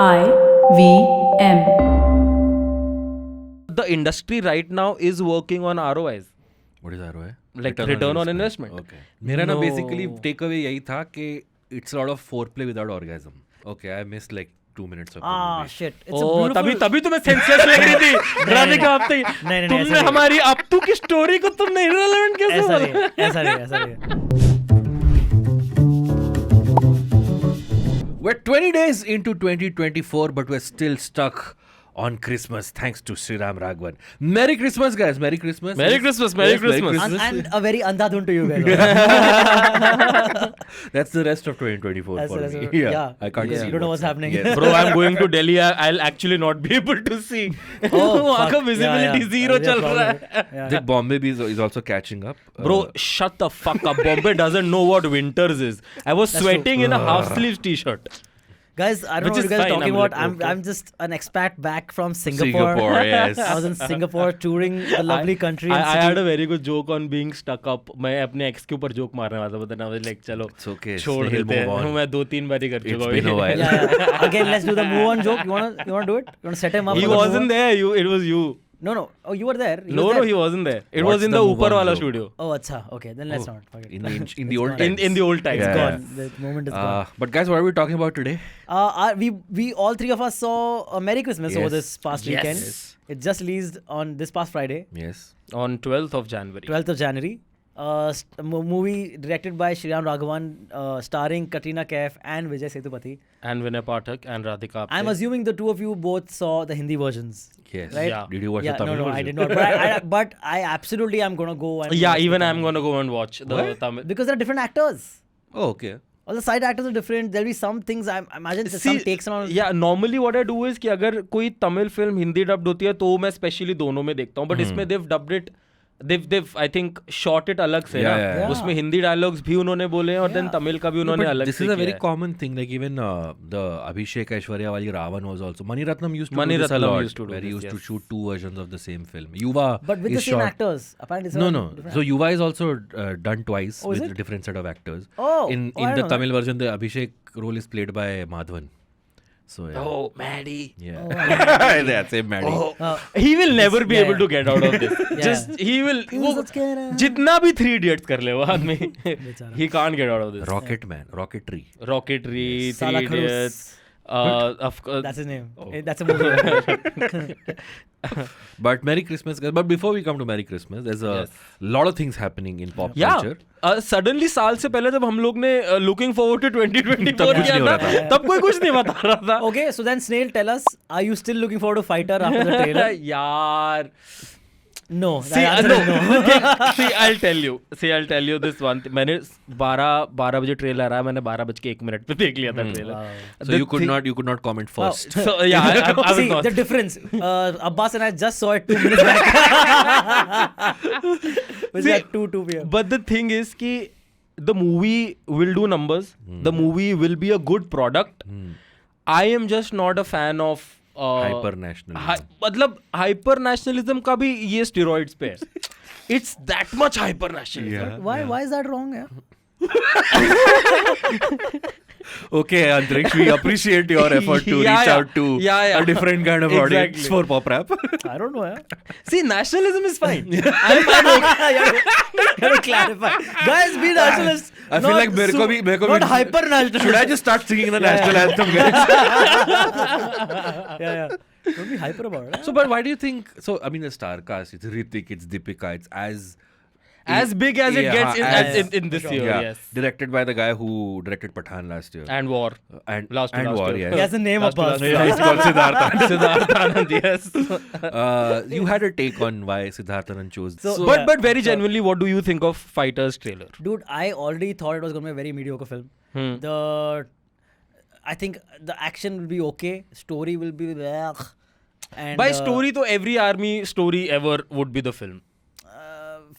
IVM. The industry right now is working on ROIs. What is ROI? Like return on investment. Okay. मेरा ना No. basically takeaway यही था कि it's a lot of foreplay without orgasm. Okay, I missed like 2 minutes of the Ah, movie. shit. It's a O beautiful... तभी तुम्हें senseless लग रही थी राधिका आप नहीं, नहीं, तुमने ऐसा नहीं। हमारी अप्तू की स्टोरी को तुमने irrelevant कैसे ऐसा बोला नहीं, ऐसा नहीं, ऐसा नहीं. We're 20 days into 2024, but we're still stuck on Christmas thanks to Sriram Raghavan. Merry Christmas, guys. Merry Christmas. Merry Christmas, Merry Yes, Christmas. And a very andhadhun to you guys. That's the rest of 2024 That's for the rest me. of it. Yeah. I can't Yeah. see You don't know what's happening. Yes. Bro, I'm going to Delhi. I'll actually not be able to see. वहाँ का visibility zero चल रहा है. The Bombay is also catching up. Bro, shut the fuck up. Bombay doesn't know what winters is. I was That's sweating true. in a half sleeve t-shirt. Guys, I don't Which know what is you guys are fine, talking I'm about. like, okay. I'm just an expat back from Singapore. Singapore, yes. I was in Singapore touring the lovely country. and I city. had a very good joke on being stuck up. मैं अपने ex के ऊपर joke मारने वाला था, but then I was like, चलो It's okay. छोड़ Snayhil, देते move हैं. on. मैं 2-3 बार ही कर चुका It's हूँ been a ये. while. Yeah. Again, let's do the move on joke. You wanna do it? You wanna set him up? He for the move wasn't on? there. It was you. No. Oh, you were there. No, he wasn't there. It What's was in the the move ऊपर on वाला joke? studio. Oh, acha. Okay, then let's not. Forget. In the It's old gone. times. In the old times. It's Yeah. gone. The moment is gone. But guys, what are we talking about today? We all three of us saw a Merry Christmas over Yes. this past Yes. weekend. It just released on this past Friday, Yes. On 12th of January. 12th of January. Movie directed by Sriram Raghavan, starring Katrina Kaif and Vijay Sethupathi. And Vinay Pathak and Radhika Apte. I'm assuming the two of you both saw the Hindi versions. Yes. Right? Yeah. Did you watch Yeah, the Tamil no, version? I did not. But I absolutely am gonna go and Yeah, watch the even I'm Tamil. gonna go and watch the What? Tamil. Because there are different actors. Oh, okay. All the side actors are different. There'll be some things I imagine some takes on. Yeah, normally what I do is कि अगर कोई Tamil film Hindi dubbed होती है तो मैं specially दोनों में देखता हूँ, बट इसमें they've dubbed it, they've I think shot it अलग से ना. Yeah. उसमें हिंदी डायलॉग्स भी उन्होंने बोले हैं और देन तमिल का भी उन्होंने अलग This से is a किया very है. common thing. Like even the Abhishek Aishwarya wali Ravan was also. Mani Ratnam used to Mani do this a Ratnam lot. used to do where he this, used to yes. shoot two versions of the same film. Yuva But with is the same shot. actors. Apparently, it's No. different So Yuva is also done twice Oh, is with it? a different set of actors. Oh, in I the don't know Tamil version, the Abhishek role is played by Madhavan. So yeah. Oh, Maddie. Yeah. That's it, Maddie. He will never be yeah, able to get out of this. Yeah. Just he will. वो Who's scared? जितना भी 3 Idiots कर ले वो आदमी, he can't get out of this. Rocket Man, Rocketry. Rocketry, 3 Sala Idiots. Of course. That's his name. That's a movie. But Merry Christmas, guys. But before we come to Merry Christmas, there's a Yes. lot of things happening in pop Yeah. culture. Suddenly साल से पहले जब हम लोग ने looking forward to 2024 तब कुछ किया नहीं हो था, रहा था। तब कोई कुछ नहीं बता रहा था. Okay, so then Snail, tell us, are you still looking forward to Fighter after the trailer? यार. No. See, that answer is no. See, I'll tell you this one thing. मैंने 12 बजे ट्रेलर आया, मैंने 12:01 पे देख लिया था trailer. So you could not comment first. So yeah, I was See, not. the difference. Abbas and I just saw it 2 minutes back. Which is at 2 p.m. But the thing is कि the movie will do numbers. The movie will be a good product. I am just not a fan of Hyper nationalism. मतलब hyper nationalism का भी ये steroids पे है. It's that much hyper nationalism. Why is that wrong? Yeah? Okay, Antariksh, we appreciate your effort to reach out to a different kind of audience Exactly. for pop rap. I don't know. Yeah? See, nationalism is fine. I'm okay. You have to clarify. Guys, be nationalists. I feel like मेरे को भी not hyper nationalist. Should I just start singing the national anthem, guys? Yeah. Don't be hyper about it. So, but why do you think? So, I mean, the star cast. It's Hrithik, it's Deepika, it's As big as it gets in this year, yeah, yes. Directed by the guy who directed Pathan last year. And War. And Last War, year. yes. He has the name of us. Yeah, it's called Siddhartha. Siddharth Anand, yes. You had a take on why Siddhartha Anand chose. But very genuinely, what do you think of Fighters trailer? Dude, I already thought it was going to be a very mediocre film. I think the action will be okay. Story will be and By story, तो every army story ever would be the film.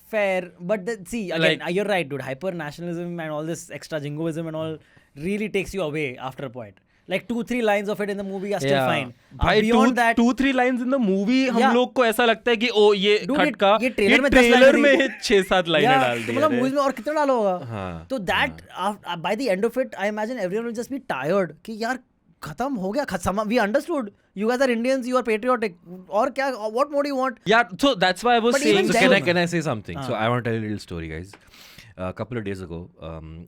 fair, but see again, you're right, dude. Hyper nationalism and all this extra jingoism and all really takes you away after a point. Like 2-3 lines of it in the movie are still fine. भाई Beyond that, 2-3 lines in the movie हम लोग को ऐसा लगता है कि ओ ये Dude, खटका ये trailer में 10 ट्रेलर लाइनें में 6-7 लाइनें डाल दी मतलब मूवीज में और कितना डाला होगा. हाँ, तो that by the end of it, I imagine everyone will just be tired कि यार खत्म हो गया. We understood. You guys are Indians. You are patriotic. और क्या? What more do you want? Yeah, so that's why I was But saying. even So then- can I say something? So I want to tell you a little story, guys. A couple of days ago,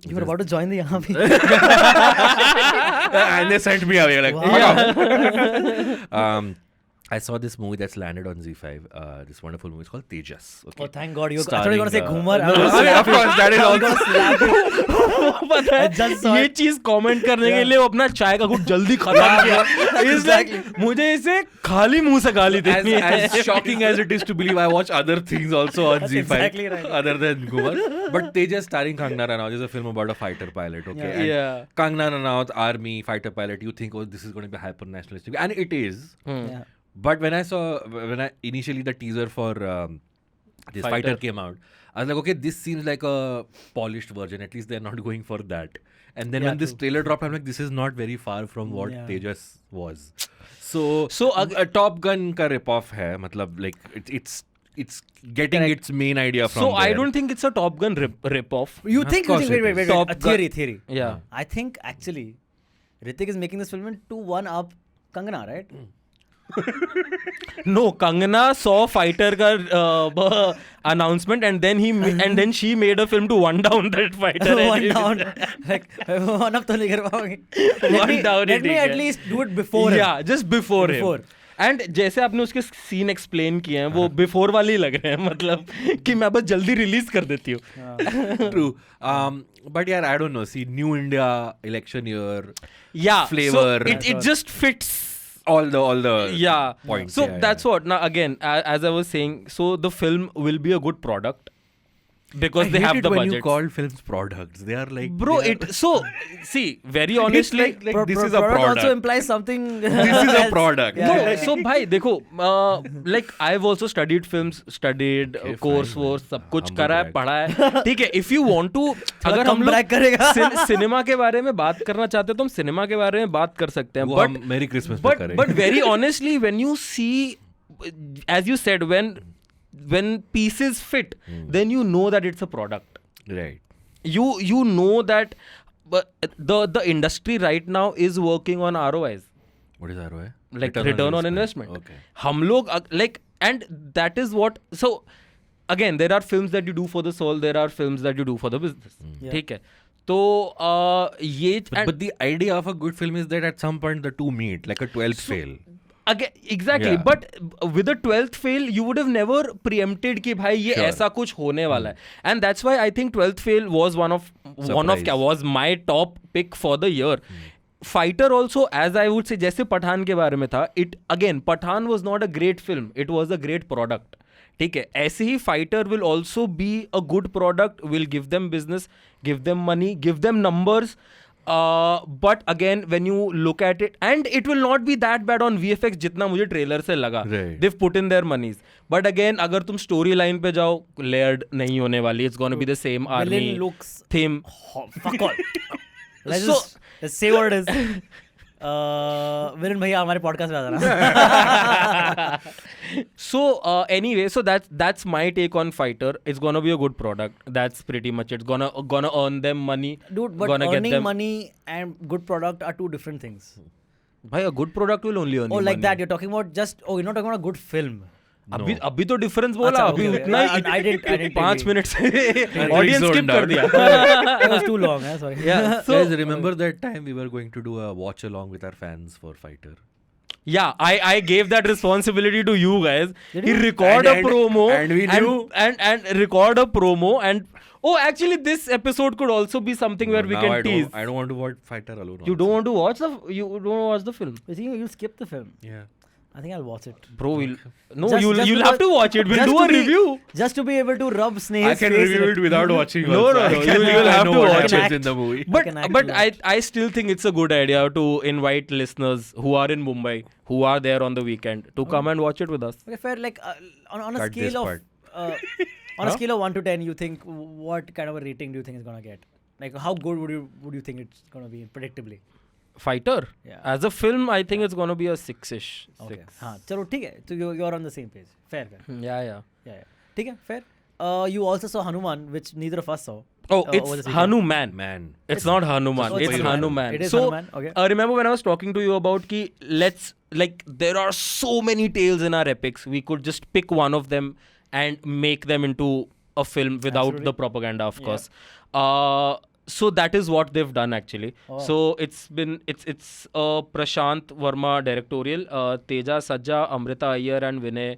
You were about to join the army. and they sent me away. Like, Wow. I saw this movie that's landed on Z5. This wonderful movie. It's called Tejas. Okay. Oh, thank God. I thought you Starring, were going to say Ghumar. no, of course, that is also. पता है just saw ये it. चीज comment करने के लिए वो अपना चाय का घुट जल्दी खत्म किया. It's like मुझे इसे खाली मुंह से गाली देनी है. As shocking as it is to believe, I watch other things also on That's Z5 exactly right. other than Ghumar. But Tejas starring Kangana Ranaut is a film about a fighter pilot. Okay, and Yeah. Kangana Ranaut, army fighter pilot. You think, oh, this is going to be hyper nationalistic, and it is. Yeah. But when I initially the teaser for this fighter came out, I was like, okay, this seems like a polished version. At least they're not going for that. And then when this trailer dropped, I'm like, this is not very far from what Tejas was. So a Top Gun ka rip-off hai. Matlab, like it's getting its main idea from So there. I don't think it's a Top Gun rip-off. You think? course it Wait. is. Top Theory. Yeah. I think actually, Hrithik is making this film to one up Kangana, right? No, Kangana saw Fighter ka announcement and then and then she made a film to one down that Fighter. One down. Like one up तो नहीं कर पाओगे. Let me at least do it before him. Yeah, just before him. And जैसे आपने उसके scene explain किए हैं वो बिफोर वाले ही लग रहे हैं. मतलब कि मैं बस जल्दी रिलीज कर देती हूँ. True. But yeah, I don't know. See, New India election year. Yeah. Flavor. So it just fits. All the Yeah. points. So that's what. Now again, as I was saying, so the film will be a good product because they have the when budget. you call films products, they are like, Bro, so see, very honestly, like this is a product product. also implies something. This is a product. no. So भाई देखो, like I've also studied films, studied course सब कुछ करा है, पढ़ा है. ठीक है. If you want to, अगर हम comeback करेगा. सिनेमा के बारे में बात करना चाहते हो तो हम सिनेमा के बारे में बात कर सकते हैं. वो हम Merry Christmas पे करें. But very honestly, when you see, as you said, when pieces fit, then you know that it's a product. Right. You know that the industry right now is working on ROIs. What is ROI? Like return on investment. Okay. हम लोग like, and that is what, so again there are films that you do for the soul, there are films that you do for the business. ठीक है. तो ये But the idea of a good film is that at some point the two meet, like a 12th fail. Again, exactly. Yeah. But with a 12th fail, you would have never preempted कि भाई ये ऐसा कुछ होने वाला है. And that's why I think 12th fail was one of was my top pick for the year. Fighter also, as I would say, जैसे पठान के बारे में था, it again, Pathan was not a great film. It was a great product. ठीक है. ऐसे ही Fighter will also be a good product, will give them business, give them money, give them numbers. But again, when you look at it, and it will not be that bad on VFX जितना मुझे trailer से लगा. Right. They've put in their monies. But again, अगर तुम story line पे जाओ, layered नहीं होने वाली. It's gonna be the same army Villain looks theme. fuck all. Let's say what it is. Villain भैया हमारे पॉडकास्ट में आ जाना. So anyway, so that's my take on Fighter. It's gonna be a good product. That's pretty much it. It's gonna earn them money. Dude, but gonna earning get them money and good product are two different things. भाई a good product will only earn Oh, you like money. that. You're talking about you're not talking about a good film. अभी तो difference बोला. अच्छा, अभी okay. उतना ही I didn't 5 minute से Netflix audience skip zoned कर out. दिया. It was too long. Sorry. Yeah. So Guys, remember that time we were going to do a watch along with our fans for Fighter? yeah, I gave that responsibility to you guys. He record And- a promo and we knew. and record a promo and actually this episode could also be something where we Now can I tease. don't want to watch Fighter alone. You don't want to watch the film. You think you'll skip the film? Yeah. I think I'll watch it. Bro, Just you'll because- have to watch it. We'll just do to a be- review. Just to be able to rub Snayhil's I can face review in it without watching. No, also. no, I you'll I have know to what watch happens it. in the movie. But can act but like I still think it's a good idea to invite listeners who are in Mumbai, who are there on the weekend, to come and watch it with us. Okay, fair. Like on a Cut this scale of part. on a scale of 1 to 10, you think what kind of a rating do you think it's gonna get? Like how good would you think it's gonna be predictably? Fighter. Yeah. As a film, I think it's gonna be a 6-ish. Okay. 6. हाँ चलो ठीक है. So you're on the same page. Fair. Yeah. Yeah. ठीक है. Fair. You also saw HanuMan, which neither of us saw. Oh, over it's this weekend? Hanu Man. Man. It's not HanuMan. Oh, It's HanuMan. It is So, HanuMan. Okay. remember when I was talking to you about ki there are so many tales in our epics. We could just pick one of them and make them into a film without Absolutely. the propaganda, of course. So that is what they've done actually. Oh. So it's a Prashant Verma directorial. Tejas, Sajja, Amrita Iyer and Vinay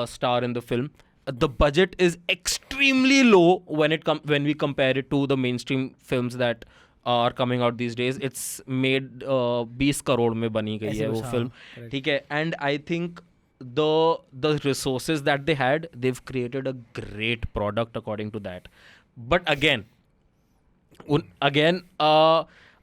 star in the film. The budget is extremely low when we compare it to the mainstream films that are coming out these days. It's made 20 crore में बनी गई है वो film. ठीक है. And I think the resources that they had, they've created a great product according to that. But again,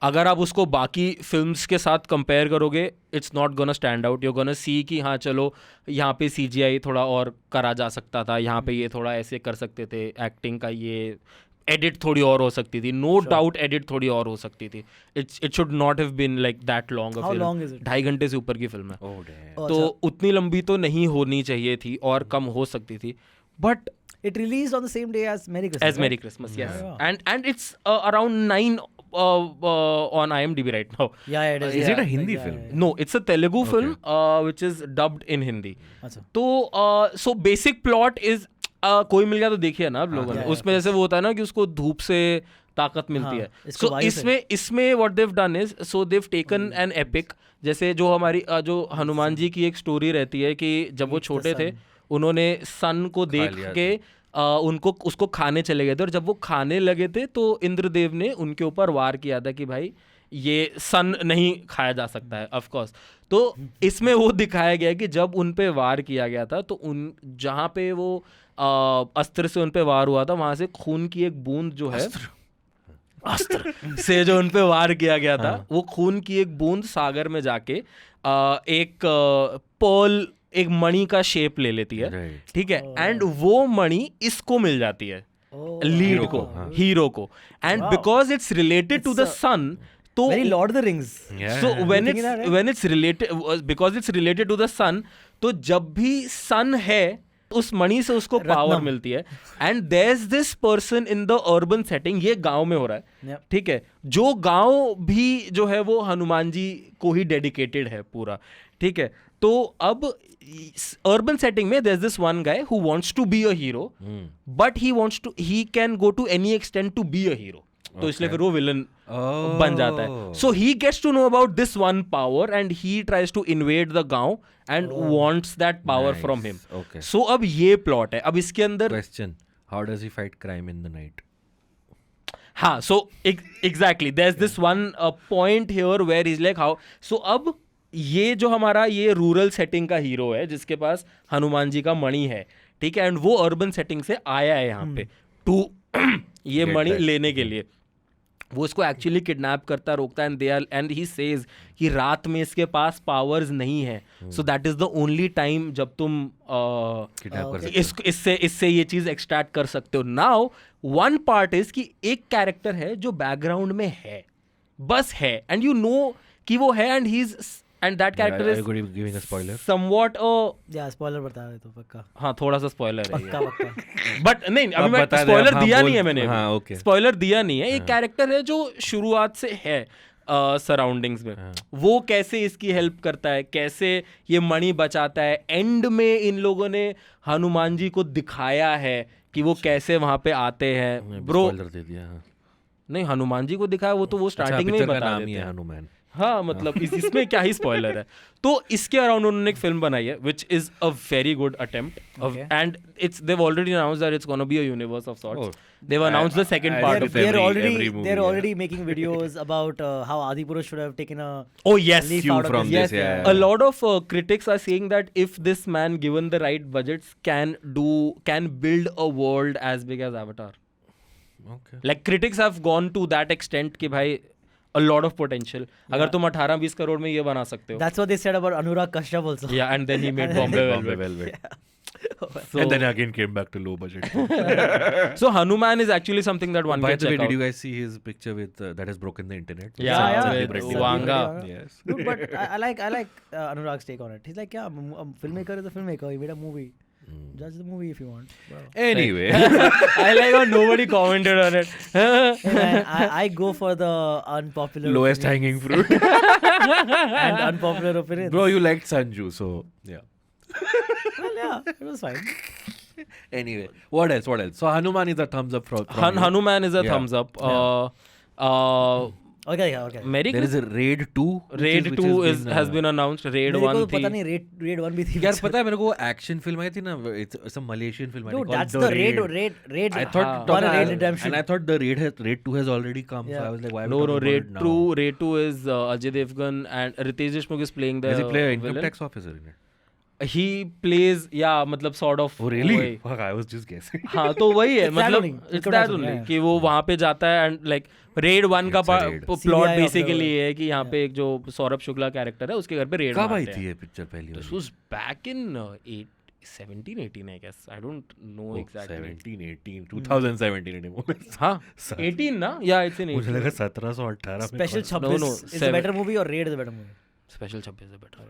अगर आप उसको बाकी फिल्म्स के साथ कंपेयर करोगे, it's not gonna stand out. You gonna see कि हाँ चलो यहाँ पे CGI थोड़ा और करा जा सकता था, यहाँ पे ये थोड़ा ऐसे कर सकते थे, एक्टिंग का ये एडिट थोड़ी और हो सकती थी. नो डाउट एडिट थोड़ी और हो सकती थी. It should not have been like that long a film. 2.5 घंटे से ऊपर की फिल्म है. तो उतनी लंबी तो नहीं होनी चाहिए थी और कम हो सकती थी. But it released on the same day as Merry Christmas. Merry Christmas, yes. And it's around 9 on IMDb right now. Yeah, it is. Is it a Hindi film? No, it's a Telugu film which is dubbed in Hindi. अच्छा. तो so basic plot is कोई मिल गया तो देखिए ना आप लोगों ने. उसमें जैसे वो होता है ना कि उसको धूप से ताकत मिलती है. So इसमें what they've done is, so they've taken an epic. जैसे जो हमारी जो हनुमान जी की एक स्टोरी रहती है कि जब वो छोटे थे उन्होंने सन को देख के उसको खाने चले गए थे, और जब वो खाने लगे थे तो इंद्रदेव ने उनके ऊपर वार किया था कि भाई ये सन नहीं खाया जा सकता है, ऑफ कोर्स. तो इसमें वो दिखाया गया कि जब उन पे वार किया गया था तो जहाँ पे वो अस्त्र से उन पे वार हुआ था वहां से खून की एक बूंद जो है अस्त्र से जो उन पे वार किया गया था, वो खून की एक बूंद सागर में जाके एक पर्ल, एक मणि का शेप ले लेती है. ठीक है. एंड वो मणि इसको मिल जाती है, लीड को, हीरो को. And because it's related to the sun, तो very Lord of the Rings. So when it's related, because it's related to the sun, तो जब भी सन है उस मणि से उसको पावर मिलती है. And there's this person in the urban setting, ये गांव में हो रहा है. ठीक है. जो गांव भी जो है वो हनुमान जी को ही डेडिकेटेड है पूरा. ठीक है. तो अब urban setting में there's this one guy who wants to be a hero, but he can go to any extent to be a hero. तो इसलिए फिर वो विलन बन जाता है. So he gets to know about this one power and he tries to invade the गांव and wants that power from him. Okay. So अब ये प्लॉट है. अब इसके अंदर Question: How does he fight crime in the night? हाँ, so exactly there's this one point here where he's like how. So अब ये जो हमारा ये रूरल सेटिंग का हीरो है जिसके पास हनुमान जी का मणि है, ठीक है, एंड वो अर्बन सेटिंग से आया है यहाँ पे टू ये मणि लेने के लिए. वो इसको एक्चुअली किडनैप करता, रोकता है, एंड ही सेज कि रात में इसके पास पावर्स नहीं है. So that is the only time जब तुम इससे ये चीज एक्सट्रैक्ट कर सकते हो. नाउ वन पार्ट इज कि एक कैरेक्टर है जो बैकग्राउंड में है, बस है, एंड यू नो कि वो है, and he is and that character is giving a spoiler somewhat spoiler बता रहे तो पक्का. हाँ, थोड़ा सा स्पॉइलर है पक्का. बट नहीं, अभी मैं स्पॉइलर दिया नहीं है मैंने. हाँ, okay. स्पॉइलर दिया नहीं है. एक कैरेक्टर है जो शुरुआत से है सराउंडिंग्स में. वो कैसे इसकी हेल्प करता है, कैसे ये मणि बचाता है. एंड में इन लोगों ने हनुमान जी को दिखाया है कि वो कैसे वहां पे आते हैं. ब्रो दे दिया. नहीं, हनुमान जी को दिखाया वो तो वो स्टार्टिंग में ही बता देते हैं. हनुमान. हाँ, मतलब इसमें क्या ही स्पॉइलर है. तो इसके अराउंड उन्होंने एक फिल्म बनाई है which is a very good attempt of, and they've already announced that it's going to be a universe of sorts. They've announced the second part of it. They're already making videos about how Adipurush should have taken a leaf cue out of from this. this. Yeah. A lot of critics are saying that if this man given the right budgets can build a world as big as Avatar. Okay. Like critics have gone to that extent कि भाई a lot of potential. अगर तुम 18-20 करोड़ में ये बना सकते हो. That's what they said about Anurag Kashyap also. Yeah, and then he made Bombay Velvet. So, and then again came back to low budget. So HanuMan is actually something that one By can the way, check out. did you guys see his picture with that has broken the internet? Yeah. Wanga. Yes. Dude, but I like Anurag's take on it. He's like, yeah, a filmmaker is a filmmaker. He made a movie. Judge the movie if you want. Bro. Anyway, I like how nobody commented on it. Hey man, I go for the unpopular lowest hanging fruit. and unpopular opinions. Bro, you liked Sanju, so yeah. Well, yeah, it was fine. Anyway, what else? So Hanuman is a thumbs up from you. Hanuman is a Yeah. thumbs up. Okay, yeah, okay. Merry There is a Raid 2. Raid 2 has been announced. Raid 1 मेरे को थी. पता नहीं Raid 1 भी थी. यार पता है मेरे को एक्शन फिल्म आई थी ना, it's a Malaysian film. Dude, that's the Raid. I thought One Raid Redemption. and I thought the Raid 2 has already come. So Yeah. I was like, why? Are we No, talking Raid about it now? 2. Raid 2 is Ajay Devgan and Ritesh Deshmukh is playing the Does he play an income villain. tax officer in it? He plays, yeah, मतलब sort of. Oh really? वही. Fuck, I was just guessing. हाँ तो वही है It's that मतलब only. it's Income that tax only yeah. कि वो वहाँ पे जाता है and like रेड 1 का It's a raid. Plot CBI of basically the- ये है कि यहाँ पे एक जो सौरभ शुक्ला कैरेक्टर है उसके घर पे रेड कब आई थी ये पिक्चर पहली This bar? was back in 17-18 I guess. I don't know exactly. 17, 18, 2017 18. हाँ 18 ना? Yeah, it's in 18. मुझे लगा 1718 में. Special कौन- 26 no, is a seven. better movie or Raid is a better movie? Special 26 is better.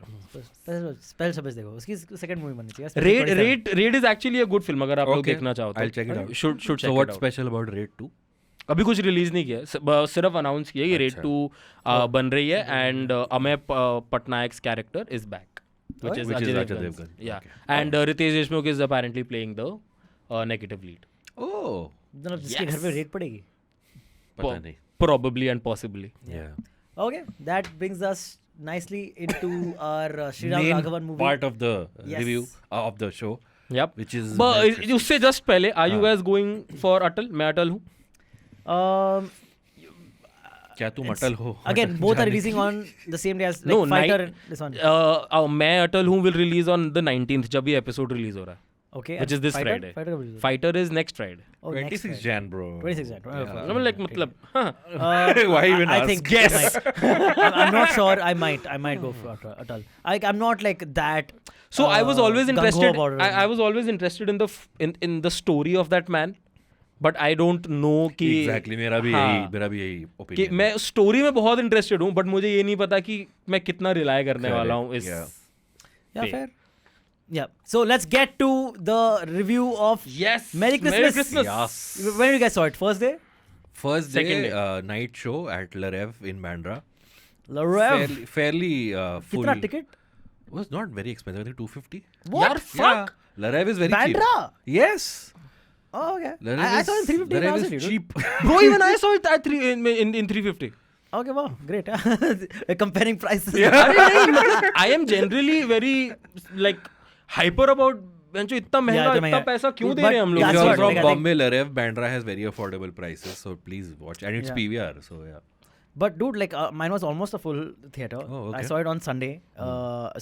Special 26 देखो, उसकी second movie बननी चाहिए. Special 27. Raid is actually a good film अगर आप लोग Okay, देखना चाहो तो. I'll check it out. Should check So it what's out. special about Raid 2? अभी कुछ रिलीज नहीं किया है, सिर्फ अनाउंस किया कि रेड 2 बन रही है and Amay Patnaik's character is back which is Ajay Devgan. Yeah. And Ritesh Deshmukh is apparently playing the negative lead. Oh, मतलब जिसके घर पे रेड पड़ेगी. पता नहीं. Probably and possibly. Yeah. Okay, that brings us nicely into our Sriram Main Raghavan movie. part of the Yes. review of the show, Yep. which is. But उससे just पहले are you guys going for अटल? मैं अटल हूँ. क्या तुम अटल हो? Again, both are releasing on the same day as like No, Fighter. This one. मैं अटल हूँ will release on the 19th जब ये episode release हो रहा है. Okay. Which and is this Fighter? Friday. Fighter कब release होगा? Fighter is next Friday. Oh, next 26 Friday. Jan, bro. 26 Jan. I'm like मतलब हाँ. Why even I ask? think Guess. I'm not sure. I might go for Atal. I'm not like that. So I was always gung-ho interested. about it. I was always interested in the in the story of that man, but I don't know कि Exactly, मेरा भी यही कि opinion. मैं story में बहुत interested हूँ but मुझे ये नहीं पता कि मैं कितना रिलाय करने वाला हूँ इस Yeah. Yeah, fair. Yeah. So let's get to the review of Yes. Merry Christmas. Yes. When did you guys saw it? First day? First day, Second day. night show at La Rev in Bandra. La Rev. Fairly full. कितना ticket? Was not very expensive. I think 250. What? यार fuck. La Rev is very Bandra? cheap. Yes. Oh, okay. La Rev I saw it in 350. La Rev in is Aussie, dude. cheap. Bro, even I saw it at in 350. Okay, wow, great. Comparing prices. अरे नहीं मतलब I am generally very like hyper about बेंचो इतना महंगा इतना इतना महंगा। पैसा क्यों दे But रहे हैं हम लोग If That's you're what, from like, I think- Bombay, La Rev, Bandra has very affordable prices. So please watch. And it's Yeah. PVR. So yeah. But dude, like mine was almost a full theater. Oh, I okay. saw it on Sunday,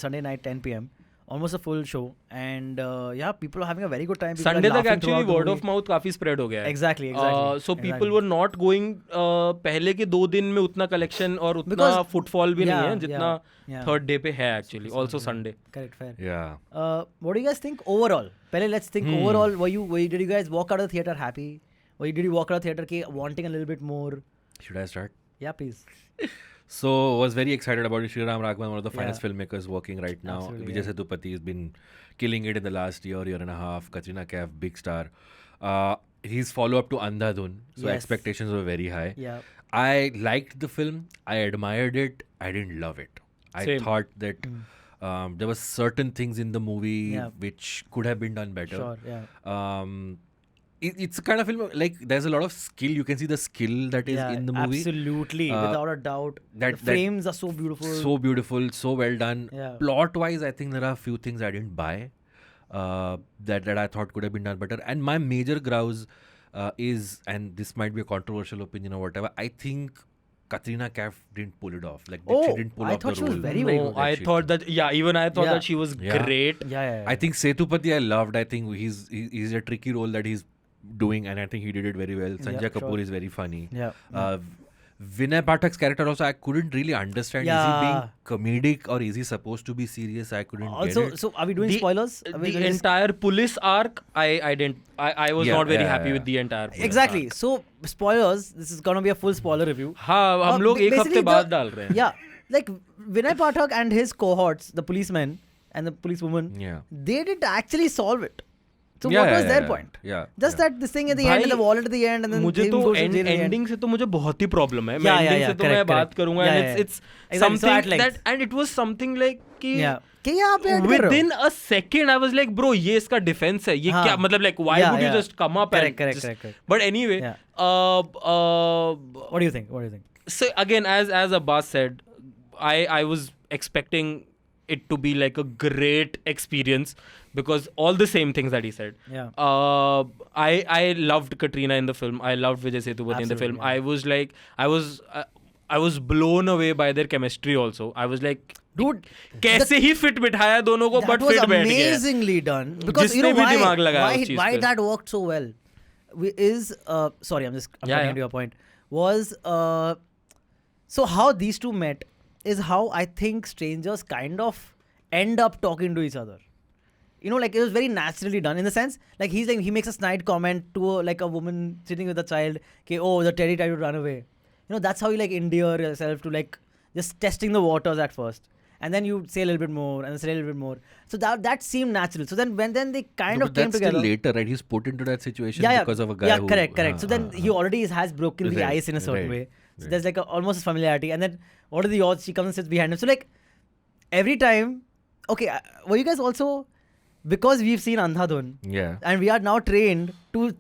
Sunday night 10 p.m. Almost a full show, and yeah, people are having a very good time. People are Sunday तक laughing actually throughout the word of movie. Mouth काफी spread हो गया है Exactly. So people were not going पहले के 2 दिन में उतना कलेक्शन और उतना Because- फुटफॉल भी नहीं Yeah, है जितना yeah. थर्ड डे पे है actually also Sunday Correct, fair. Yeah. What do you guys think overall? Pehले let's think overall. Did you guys walk out of the theater happy? Did you walk out of the theater wanting a little bit more? Should I start? Yeah, please. So was very excited about it. Sriram Raghavan, one of the finest Yeah. filmmakers working right now. Absolutely, Vijay Sethupathi has been killing it in the last year and a half. Katrina Kaif, big star. His follow-up to Andhadhun. So Yes. expectations were very high. Yeah. I liked the film. I admired it. I didn't love it. I Same. thought that there were certain things in the movie Yeah. which could have been done better. Sure. Yeah. It's a kind of film like there's a lot of skill. You can see the skill that is Yeah, in the movie. absolutely, without a doubt. that- The frames are so beautiful. So beautiful, so well done. Yeah. Plot wise, I think there are a few things I didn't buy that I thought could have been done better. And my major grouse is, and this might be a controversial opinion or whatever, I think Katrina Kaif didn't pull it off. Like she didn't pull I off thought the she was role. very, very No, good. I she thought that even I thought Yeah. that she was Yeah. great. Yeah. I think Sethupathi I loved. I think he's a tricky role that he's doing, and I think he did it very well. Sanjay Yeah, Kapoor sure. is very funny. Yeah. Vinay Pathak's character also I couldn't really understand. Is he Yeah. being comedic or is he supposed to be serious? I couldn't Also, get it. so are we doing The- spoilers? Are we The gonna just- entire police arc, I didn't. I was Yeah, not very yeah, happy yeah. with the entire. police Exactly. arc. So spoilers. This is gonna be a full spoiler review. हाँ हम लोग एक basically हफ्ते बाद डाल रहे हैं. Yeah, like Vinay Pathak and his cohorts, the policemen, and the policewoman, Yeah. they did actually solve it. So Yeah, what was yeah, their yeah, point? yeah, Just yeah. that this thing at the end भाई, and the wallet at the end and then मुझे him तो goes to jail at the end. Ending से तो मुझे बहुत ही problem है. Yeah, मैं yeah, ending yeah, से तो मैं correct, बात correct. करूंगा. Yeah, And yeah, it's exactly. So something at length. that, and it was something like कि Yeah. कि यहाँ पे add कर रहे हो? within a second I was like, bro, ये इसका defense है. ये हाँ. क्या मतलब, like why Yeah, would you yeah. just come up Correct, and correct, just, correct, correct. But anyway, Yeah. what What do you think? What do you think? So again, as Abbas said, I was expecting it to be like a great experience because all the same things that he said. Yeah. I loved Katrina in the film. I loved Vijay Sethupathi in the film. Absolutely, I was like, I was blown away by their chemistry also. I was like, Dude, कैसे ही fit बिठाया दोनों को, but that was fit बैठ गया. amazingly done. Because you जिसने know भी why? दिमाग लगाया उस चीज Why पे. that worked so well is sorry, I'm Yeah, cutting yeah. into your point. Was so how these two met is how I think strangers kind of end up talking to each other. You know, like it was very naturally done in the sense, like he's like he makes a snide comment to like a woman sitting with a child, okay, oh, the teddy tried to run away. You know, that's how you like endear yourself to like just testing the waters at first, and then you say a little bit more and say a little bit more. So that seemed natural. So then when they kind No, of but came that's together, still later, right? He's put into that situation yeah, because of a guy yeah, who... correct. So then he already has broken the Right, ice in a certain right, way. So right. there's like almost a familiarity. And then what are the odds? She comes and sits behind him. So like every time, okay, were you guys also, because we've seen Andhadhun Yeah. and we are now trained to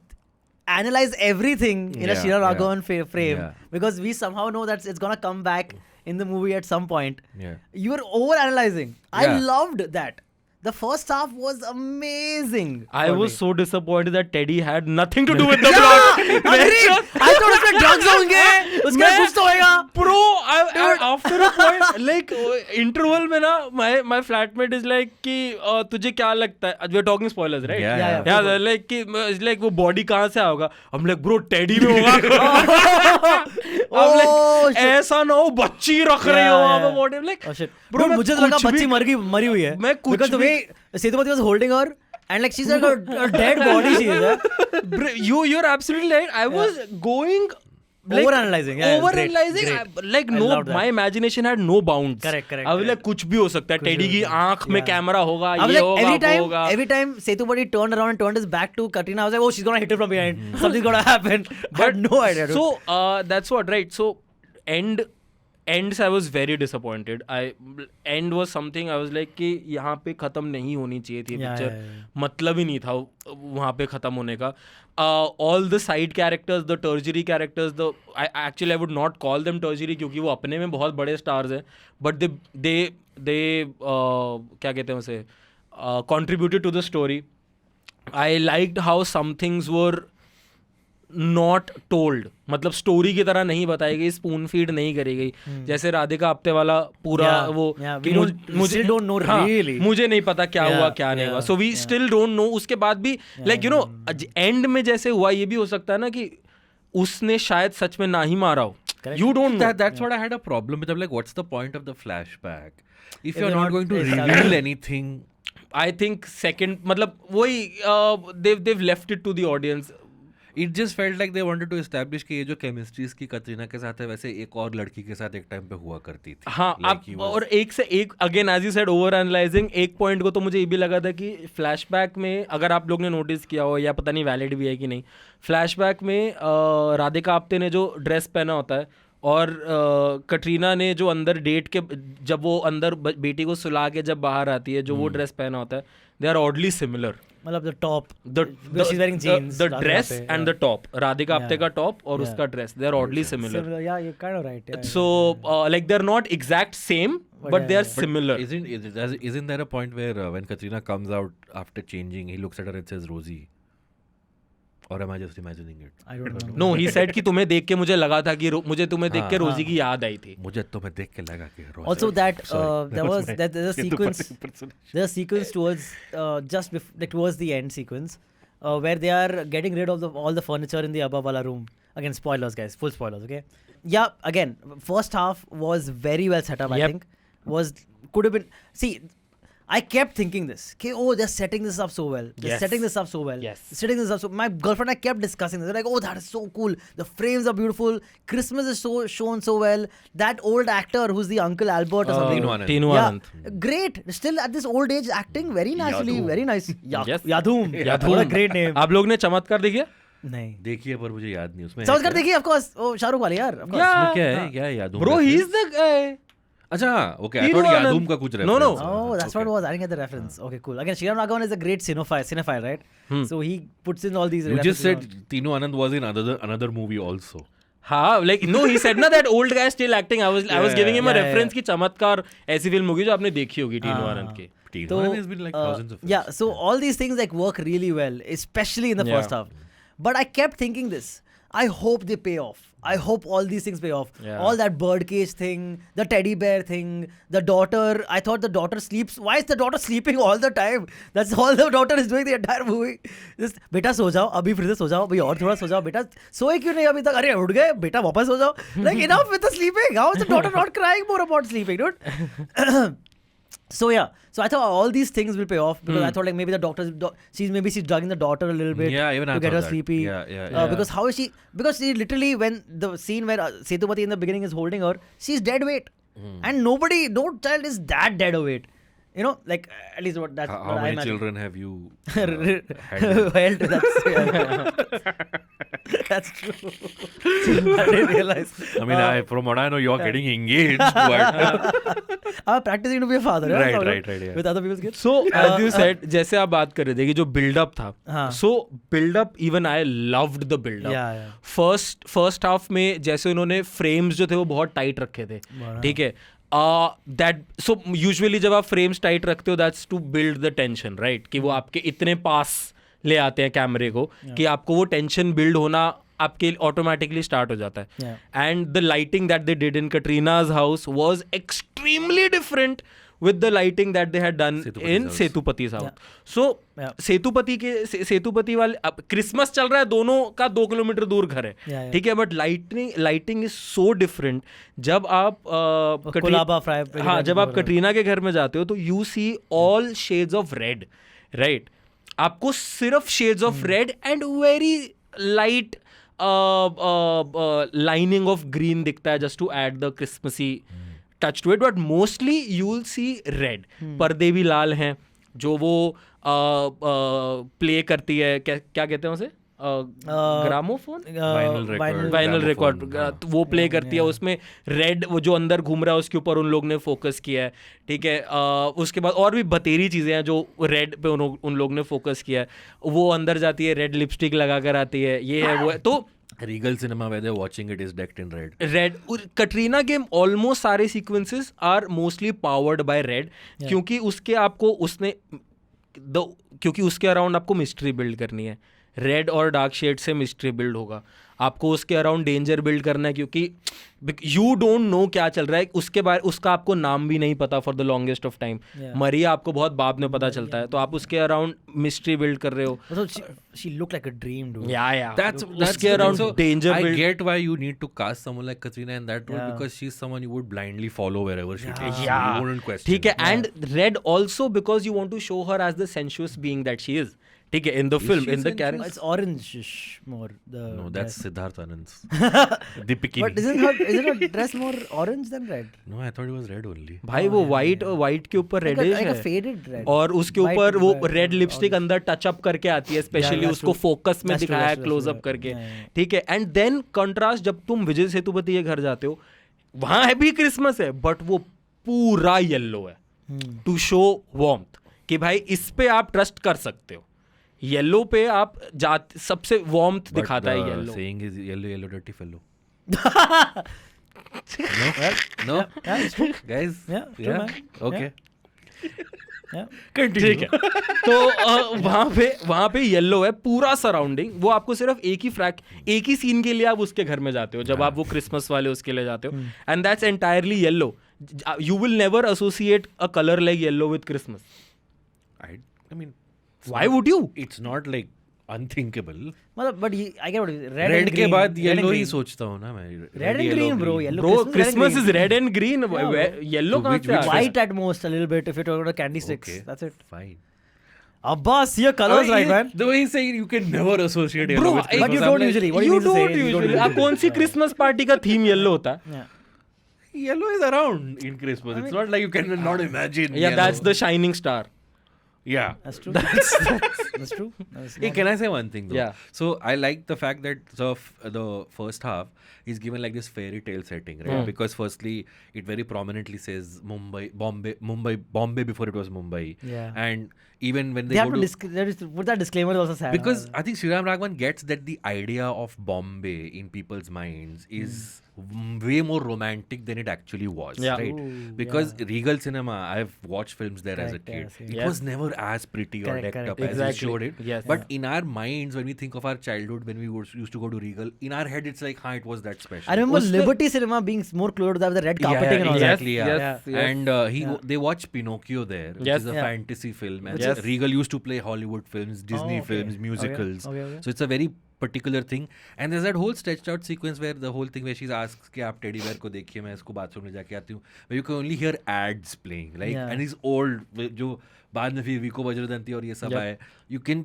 analyze everything in a Yeah, Sriram yeah. Raghavan frame Yeah. because we somehow know that it's gonna come back in the movie at some point. Yeah. You were over analyzing. I Yeah. loved that. The first half was amazing. I for was me. so disappointed that Teddy had nothing to do with the Yeah, plot. agreed. I thought उसमें drugs होंगे, उसके मैं- कुछ तो होएगा. Bro, after a point, like interval में ना, my flatmate is like कि तुझे क्या लगता है? We're talking spoilers, right? Yeah, yeah. Yeah, they're like कि it's like वो body कहाँ से होगा? I'm like, bro, Teddy में होगा. I'm like, ऐसा ना हो बच्ची रख रही हो वहाँ पे body. I'm like, Oh shit. bro, Dude, मैं मुझे तो लगा कुछ भी- बच्ची मरी हुई है. मैं कुछ Because the भी- way Sethupathi was holding her and like she's like a dead body she is. bro, you're absolutely right. I was going. Like, Overanalyzing, yeah, it was great, overanalyzing, great. like I no, loved that. my imagination had no bounds. Correct, I was like कुछ भी हो सकता है. कुछ भी teddy हो की सकता है. आंख में Yeah. कैमरा होगा, I was ये like, होगा, वो होगा. every time Sethupathi turned around and turned his back to Katrina, I was like, oh, she's gonna hit her from behind. Something's gonna happen. I had no idea. Dude. So that's what, right? So ends I was very disappointed. End was something I was like कि यहाँ पे खत्म नहीं होनी चाहिए थी Yeah, picture. yeah. मतलब ही नहीं था वहाँ पे खत्म होने का. All the side characters, the tertiary characters, I would not call them tertiary क्योंकि वो अपने में बहुत बड़े stars हैं. But they क्या कहते हैं उसे, contributed to the story. I liked how some things were not told, मतलब स्टोरी की तरह नहीं बताई गई, स्पून फीड नहीं करी गई. जैसे राधिका आप्टे वाला पूरा Yeah, वो yeah, कि we still don't know really. मुझे नहीं पता क्या Yeah, हुआ क्या नहीं yeah, हुआ. So we still don't know. उसके बाद भी लाइक यू नो एंड में जैसे हुआ, ये भी हो सकता है ना कि उसने शायद सच में ना ही मारा हो. You don't know. That's what I had a problem with. I'm like, what's the point of the flashback? If you're you're not not going to establishing- reveal anything... I think second मतलब वही they've left it to the audience. It just felt like they wanted to establish कि ये जो chemistry इसकी कतरीना के साथ है वैसे एक और लड़की के साथ एक टाइम पे हुआ करती थी. हाँ, Like आप he was- और एक से एक again as you said over analysing. एक पॉइंट को तो मुझे ये भी लगा था कि फ्लैशबैक में, अगर आप लोग ने नोटिस किया हो या पता नहीं वैलिड भी है कि नहीं, फ्लैशबैक में राधिका आप्टे ने जो ड्रेस पहना होता है और कटरीना ने जो अंदर डेट के जब वो अंदर बेटी को सुला के जब बाहर आती है जो वो ड्रेस पहना होता है, दे आर ऑडली सिमिलर. मतलब the top. The she's wearing jeans. the Radhika dress Apte, and yeah. the top, Radhika Apte Yeah. का top और Yeah. उसका dress, they are oddly similar. Similar, yeah, you're kind of right. Yeah, So like they're not exact same, but they are similar. Isn't there a point where when Katrina comes out after changing, he looks at her and says Rosie? Or am I just imagining it? I don't know. No, he said कि तुम्हें देख के मुझे लगा था कि मुझे तुम्हें देख के रोजी की याद आई थी. मुझे तुम्हें देख के लगा कि Rosie. Also that Sorry, there was my that there's a sequence impersonation. there's a sequence towards like towards the end sequence where they are getting rid of all the furniture in the above wala room. Again, spoilers guys, full spoilers, okay? Yeah, again, first half was very well set up. I Yep. think could have been, see, I kept thinking this. Okay, oh, they're setting this up so well. They're setting this up so well. Yes. Setting this up so. My girlfriend and I kept discussing this. They're like, oh, that is so cool. The frames are beautiful. Christmas is so shown so well. That old actor who's the Uncle Albert or something. Tinu Anand. Great. Still at this old age, acting very nicely. Yadum. Very nice. Yes. Yadum. What a great name. आप लोग ने चमत्कार देखिए? नहीं. देखिए पर मुझे याद नहीं उसमें. चमत्कार देखिए, of course. Oh, शाहरुख वाले यार. Of course. उसमें क्या है याद? Bro, he's the guy. अच्छा, okay. I thought यादूम का कुछ reference. No. Oh, that's what it was. I didn't get the reference. Okay, cool. Again, Sriram Raghavan is a great cinephile, right? So he puts in all these You references. just said Tinu Anand was in another movie also. हाँ, like no, he said ना that old guy still acting. I was giving him a reference कि चमत्कार ऐसी film होगी जो आपने देखी होगी टीनू आनंद की. Tinu Anand has been like thousands of films. Yeah, so all these things like work really well, especially in the first half. But I kept thinking this. I hope they pay off. I hope all these things pay off. Yeah. All that birdcage thing, the teddy bear thing, the daughter. I thought the daughter sleeps. Why is the daughter sleeping all the time? That's all the daughter is doing the entire movie. Just बेटा सो जाओ, अभी फिर से सो जाओ, भाई और थोड़ा सो जाओ, बेटा सोए क्यों नहीं अभी तक? अरे उठ गए, बेटा वापस सो जाओ. Like enough with the sleeping. How is the daughter not crying more about sleeping, dude? So yeah, so I thought all these things will pay off because I thought like maybe the she's drugging the daughter a little bit Yeah, even I to get thought her that. sleepy. Yeah. Because how is she? Because she literally when the scene where Sethupathi in the beginning is holding her, she's dead weight, and no child is that dead weight. You know, like at least what that's How what I many imagine. children have you Well, that's true. I didn't realize. I mean, from what I know, you're getting engaged, but I'm practicing to be a father. Right, yeah. With other people's kids. So as you said, जैसे आप बात कर रहे थे कि जो build-up था, हाँ. so build-up even I loved the build-up. Yeah. First half में जैसे उन्होंने frames जो थे वो बहुत tight रखे थे, ठीक है. So usually जब आप frames tight रखते हो, that's to build the tension, right? कि वो आपके इतने पास ले आते हैं कैमरे को कि आपको वो टेंशन बिल्ड होना आपके ऑटोमेटिकली स्टार्ट हो जाता है. And the lighting that they did in Katrina's house was extremely different with the lighting that they had done in Setupathi's house. So Sethupathi वाले क्रिसमस चल रहा है, दोनों का 2 किलोमीटर दूर घर है, ठीक है, but lighting is so different. जब आप जब आप कटरीना के घर में जाते हो तो you see all shades of red, right? आपको सिर्फ shades of red and very light lining of green दिखता है just to add the Christmassy touch to it, but mostly you will see red. पर्दे भी लाल हैं जो वो प्ले करती है, क्या कहते हैं उसे, ग्रामोफोन, वाइनल रिकॉर्ड, वो प्ले करती है. उसमें रेड वो जो अंदर घूम रहा है उसके ऊपर उन लोग ने फोकस किया है, ठीक है. उसके बाद और भी बतेरी चीज़ें हैं जो रेड पे उन लोग ने फोकस किया है. वो अंदर जाती है, रेड लिपस्टिक लगा कर आती है, ये है वो है. तो Regal cinema where they're watching it is decked in red. Katrina के ऑलमोस्ट सारे sequences are mostly powered by red, क्योंकि उसके आपको क्योंकि उसके अराउंड आपको मिस्ट्री बिल्ड करनी है. रेड और डार्क शेड से मिस्ट्री बिल्ड होगा. आपको उसके अराउंड डेंजर बिल्ड करना है क्योंकि यू डोंट नो क्या चल रहा है. उसका आपको नाम भी नहीं पता for the longest of time. Maria आपको बहुत बाद में पता चलता है, तो आप उसके अराउंड मिस्ट्री बिल्ड कर रहे हो. She looked like a dream, dude. Yeah. That's उसके around danger I build. get why you need to cast someone like Katrina in that role because she's someone you would blindly follow wherever she takes you. You wouldn't question. ठीक है, and red also because you want to show her as the sensuous being that she is. ठीक है, in the film, in the character. It's orange-ish more. No, that's Siddharth Anand's. The bikini. But isn't her dress more orange than red? No, I thought it was red only. भाई वो white के ऊपर reddish Like है, a faded red. और उसके ऊपर वो red lipstick अंदर टच अप करके आती है, स्पेशली उसको फोकस में दिखाया है क्लोज अप करके, ठीक है. एंड देन कंट्रास्ट जब तुम विजय सेतुपति के घर जाते हो, वहां है भी क्रिसमस है बट वो पूरा येलो है टू शो वार्मथ कि भाई इस पे आप ट्रस्ट कर सकते हो. येलो पे आप सबसे वार्मथ दिखाता है yellow. Saying is yellow dirty fellow. No? Guys. True, man. Okay. ठीक है. तो वहां पे येलो है पूरा सराउंडिंग. वो आपको सिर्फ एक ही सीन के लिए आप उसके घर में जाते हो जब आप वो क्रिसमस वाले उसके लिए जाते हो, and that's entirely yellow. You will never associate a colour like yellow with Christmas. I mean, Why would you? It's not like unthinkable. मतलब but I get what it is. Red Red and के green, बाद red and yellow he green. सोचता हूँ ना मैं. Red and green, bro. Yellow. Bro, Christmas red is and red and green. Yeah, Yellow So कहाँ which से आ गया? White at most, a little bit if it were a candy sticks. Okay. That's it. Fine. Abbas, your colors right, man. The way he's saying you can never associate yellow Bro, with Christmas. But you I'm don't like, usually. What do You mean to say? don't usually. आप कौन सी Christmas party का theme yellow होता है? Yeah. Yellow is around in Christmas. It's not like you can not imagine. Yeah, yellow. that's the shining star. Yeah. That's true. That's true. Hey, can I say one thing though? Yeah. So I like the fact that the first half is given like this fairy tale setting, right? Because firstly, it very prominently says Bombay before it was Mumbai. Yeah. And even when they They have go to put that disclaimer also sad. because I think Sriram Raghavan gets that the idea of Bombay in people's minds is way more romantic than it actually was, Yeah. right? Ooh, Because Regal Cinema, I've watched films there as a Correct, kid. yeah, same. It Yes. was never as pretty or Correct, decked correct, up as exactly. they showed it. Yes. But in our minds, when we think of our childhood, when we used to go to Regal, in our head, it's like, it was that special. I remember Uska- Liberty Cinema being more close to that with the red carpeting and all exactly, that. yeah. Yes. And they watched Pinocchio there, which Yes. is a Yeah. fantasy film. And Yes. Regal used to play Hollywood films, Disney okay. films, musicals. Okay. So it's a very particular thing. And there's that whole stretched out sequence where the whole thing where she asks कि आप teddy bear को देखिए मैं इसको bathroom में जाके आती हूँ, where you can only hear ads playing, like, Yeah. and he's old, जो बाद में फिर विको वज्रदंती और ये सब आए, you can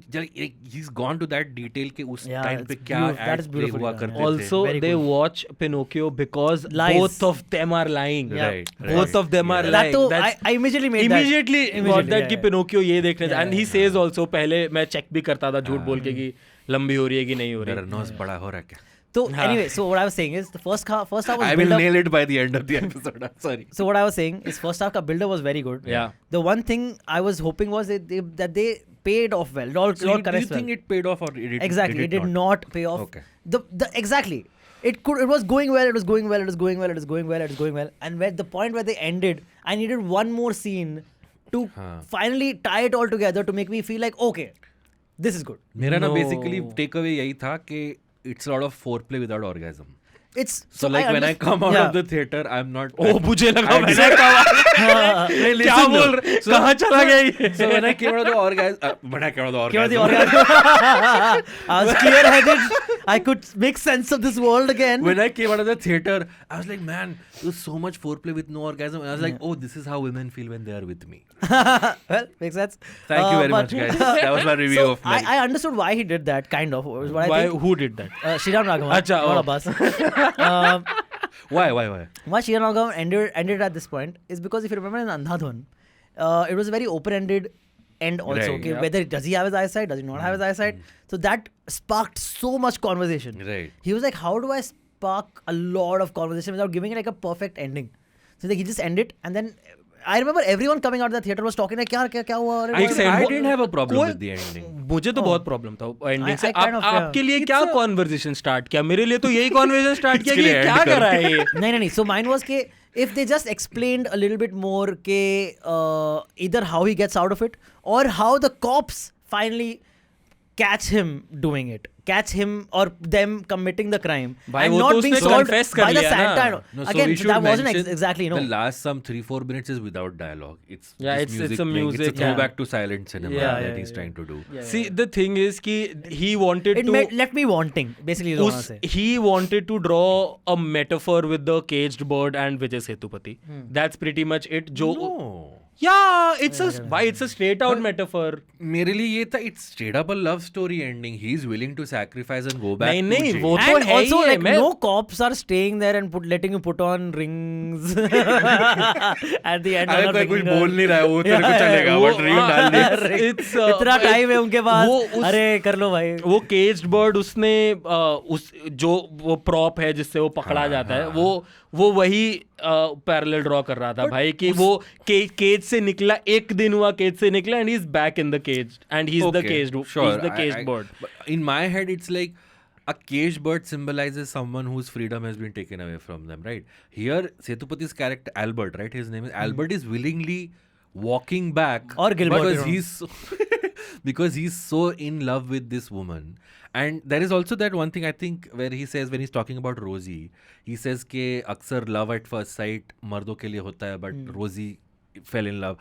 he's gone to that detail कि उस Yeah, time it's पे क्या beautiful. That ads is play beautiful, हुआ yeah. करते थे. Also, Very they cool. watch Pinocchio because Lies. both of them are lying. Yeah. Right, Both right. of them are Yeah. lying. That too, That's I immediately made that. immediately got Immediately, that yeah, कि yeah. Pinocchio ये देखने Yeah, and he yeah. says also पहले मैं check भी करता था झूठ बोल के कि लंबी हो रही है कि नहीं हो मेरा रही. nose बड़ा हो रहा है क्या? So anyway, so what I was saying is the first half was I will build up. nail it by the end of the episode. I'm sorry. So what I was saying is first half ka build-up was very good. Yeah. The one thing I was hoping was that they paid off well. So do you connects think well. it paid off or it Exactly, it did not pay off. Okay. Exactly. It was going well. It was going well. And at the point where they ended, I needed one more scene to finally tie it all together to make me feel like okay, this is good. मेरा ना No. basically takeaway यही था कि it's a lot of foreplay without orgasm. It's So like when I come out of the theater, I'm not. Oh, मुझे लगा मैंने Hey, क्या listen बोल though. रहे कहाँ चला गया ये? So when I came out of the orgasm, when I came out of the Came out the orgasm, orgasm. I was clear-headed. I could make sense of this world again. when I came out of the theater, I was like, man, there was so much foreplay with no orgasm, and I was like, oh, this is how women feel when they are with me. Well, makes sense. Thank you very but- much, guys. That was my review So of like. I understood why he did that, kind of. Was what I Why? think. Who did that? Sriram Raghavan. Acha, not oh. Abbas. um, Why? why Sriram Raghavan ended at this point is because if you remember in Andhadhun, it was a very open-ended end also. Right. Okay, Yeah. whether does he have his eyesight, does he not have his eyesight? So that sparked so much conversation. Right. He was like, how do I spark a lot of conversation without giving it like a perfect ending? So like, he just ended, and then I remember everyone coming out of the theater was talking like, क्या हुआ? अरे, I what- didn't have a problem कोई- with the ending. मुझे तो बहुत problem था ending से. I kind of, आपके लिए क्या कॉन्वर्सेशन स्टार्ट किया? मेरे लिए तो यही कॉन्वर्सेशन स्टार्ट किया कि इसके ये लिए क्या end कर रहा है ये? नहीं. So mine was कि if they just explained a little bit more कि either how he gets out of it or how the cops finally catch him doing it, catch him or them committing the crime भाई, and वो not तो being उसने solved confess कर by the लिया ना. Santa. No, so Again, we should that wasn't mention exactly the last some 3-4 minutes is without dialogue. It's Yeah, just it's a playing. music, It's a yeah. throwback to silent cinema Yeah, that yeah, he's trying to do. See, the thing is कि he wanted It to. left me wanting. Basically, is what I wanna say. He wanted to draw a metaphor with the caged bird and Vijay Sethupathi. That's pretty much it. जो No. Yeah, it's a straight out metaphor. मेरे लिए ये था it's straight up a love story ending. He's willing to sacrifice and go back नहीं, to नहीं, jail. वो तो And है also, ही है, like, मैं- no cops are staying there and letting you put on rings at the end. अगर on a कोई कुछ finger. बोल नहीं रहा है वो तेरे को Yeah, चलेगा वो- बट रिंग डाल दे. It's, इतना टाइम है उनके पास. वो उस- अरे कर लो भाई. वो केज्ड बर्ड उसने उस जो वो प्रॉप है जिससे वो पकड़ा जाता है वो वही पैरेलल ड्रॉ कर रहा था भाई कि वो केज से निकला, एक दिन हुआ केज से निकला and he is back in the cage and he is the caged bird. In my head, it's like a caged bird symbolizes someone whose freedom has been taken away from them, right? Here, Sethupath's character, Albert, right? His name is Albert, is willingly walking back. Or Gilbert, because you know. he's so because he's so in love with this woman. And there is also that one thing I think where he says when he's talking about Rosie, he says कि अक्सर love at first sight मर्दों के लिए होता है, but Rosie fell in love.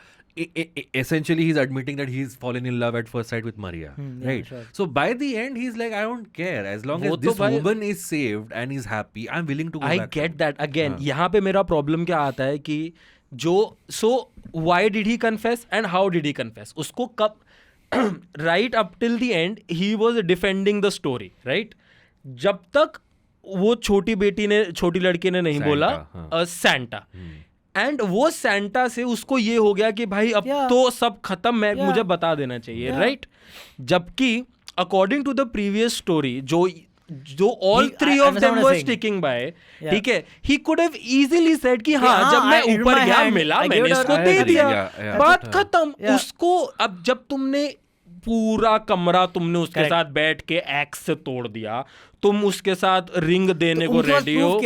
Essentially, he's admitting that he's fallen in love at first sight with Maria, right? Sure. So by the end, he's like, I don't care as long as this woman is saved and is happy. I'm willing to go back. I get that. Again, यहाँ पे मेरा problem क्या आता है कि so why did he confess and how did he confess? उसको कब right up till the end he was defending the story, right? जब तक वो छोटी लड़की ने नहीं बोला सैंटा, एंड वो सैंटा से उसको ये हो गया कि भाई अब तो सब खत्म, मुझे बता देना चाहिए, राइट? जबकि according to the previous story जो all three of them were sticking by, ठीक है, he could have easily said कि हाँ जब मैं ऊपर गया मिला मैंने इसको दे दिया, बात खत्म. उसको अब जब तुमने पूरा कमरा तुमने उसके साथ बैठ के एक्स से तोड़ दिया, तुम उसके साथ रिंग देने को रेडी हो,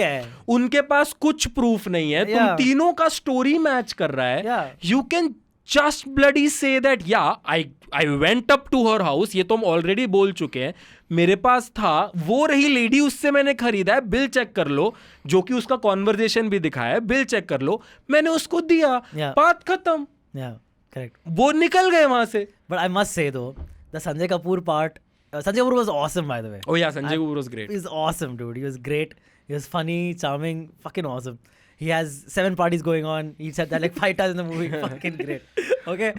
उनके पास कुछ प्रूफ नहीं है, तुम तीनों का स्टोरी मैच कर रहा है, you can just bloody say that yeah I went up to her house, ये तो हम ऑलरेडी बोल चुके हैं, मेरे पास था, वो रही लेडी, उससे मैंने खरीदा है, बिल चेक कर लो, जो कि उसका कॉन्वर्जेशन भी दिखाया है, बिल चेक कर लो, मैंने उसको दिया, बात खत्म. Correct. वो निकल गए वहां से. But I must say though, the Sanjay Kapoor part, Sanjay Kapoor was awesome by the way. Oh yeah, Sanjay Kapoor was great. He's awesome, dude. He was great. He was funny, charming, fucking awesome. He has 7 parties going on. He said that like 5 times in the movie. Fucking great. Okay.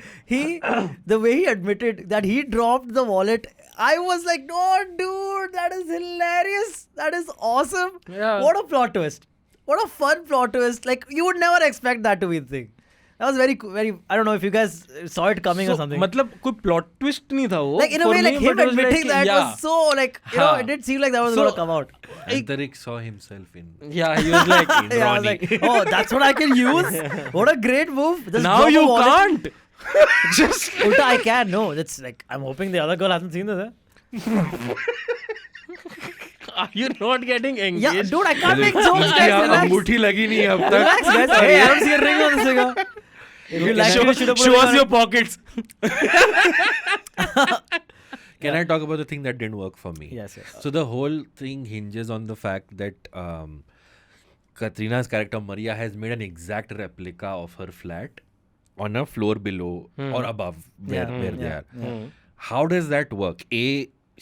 The way he admitted that he dropped the wallet, I was like, no, dude, that is hilarious. That is awesome. Yeah. What a plot twist. What a fun plot twist. Like, you would never expect that to be the thing. That was very, I don't know if you guys saw it coming or something. मतलब कोई plot twist नहीं था वो. Like in a way, like him admitting that was so like, you know, it didn't seem like that was going to come out. Antariksh saw himself in. Yeah, he was like, I was like, oh, that's what I can use. What a great move. Just now you can't. Just. Ulta, I can. No, that's like, I'm hoping the other girl hasn't seen this. Are you not getting engaged? Yeah, dude, I can't make jokes, guys. Relax. अंगूठी लगी नहीं अब तक. Relax, guys. Hey, I don't see a ring on this cigar. If you like, you should have put show us your pockets. Can I talk about the thing that didn't work for me? Yes. So the whole thing hinges on the fact that Katrina's character Maria has made an exact replica of her flat on a floor below or above where they are. How does that work?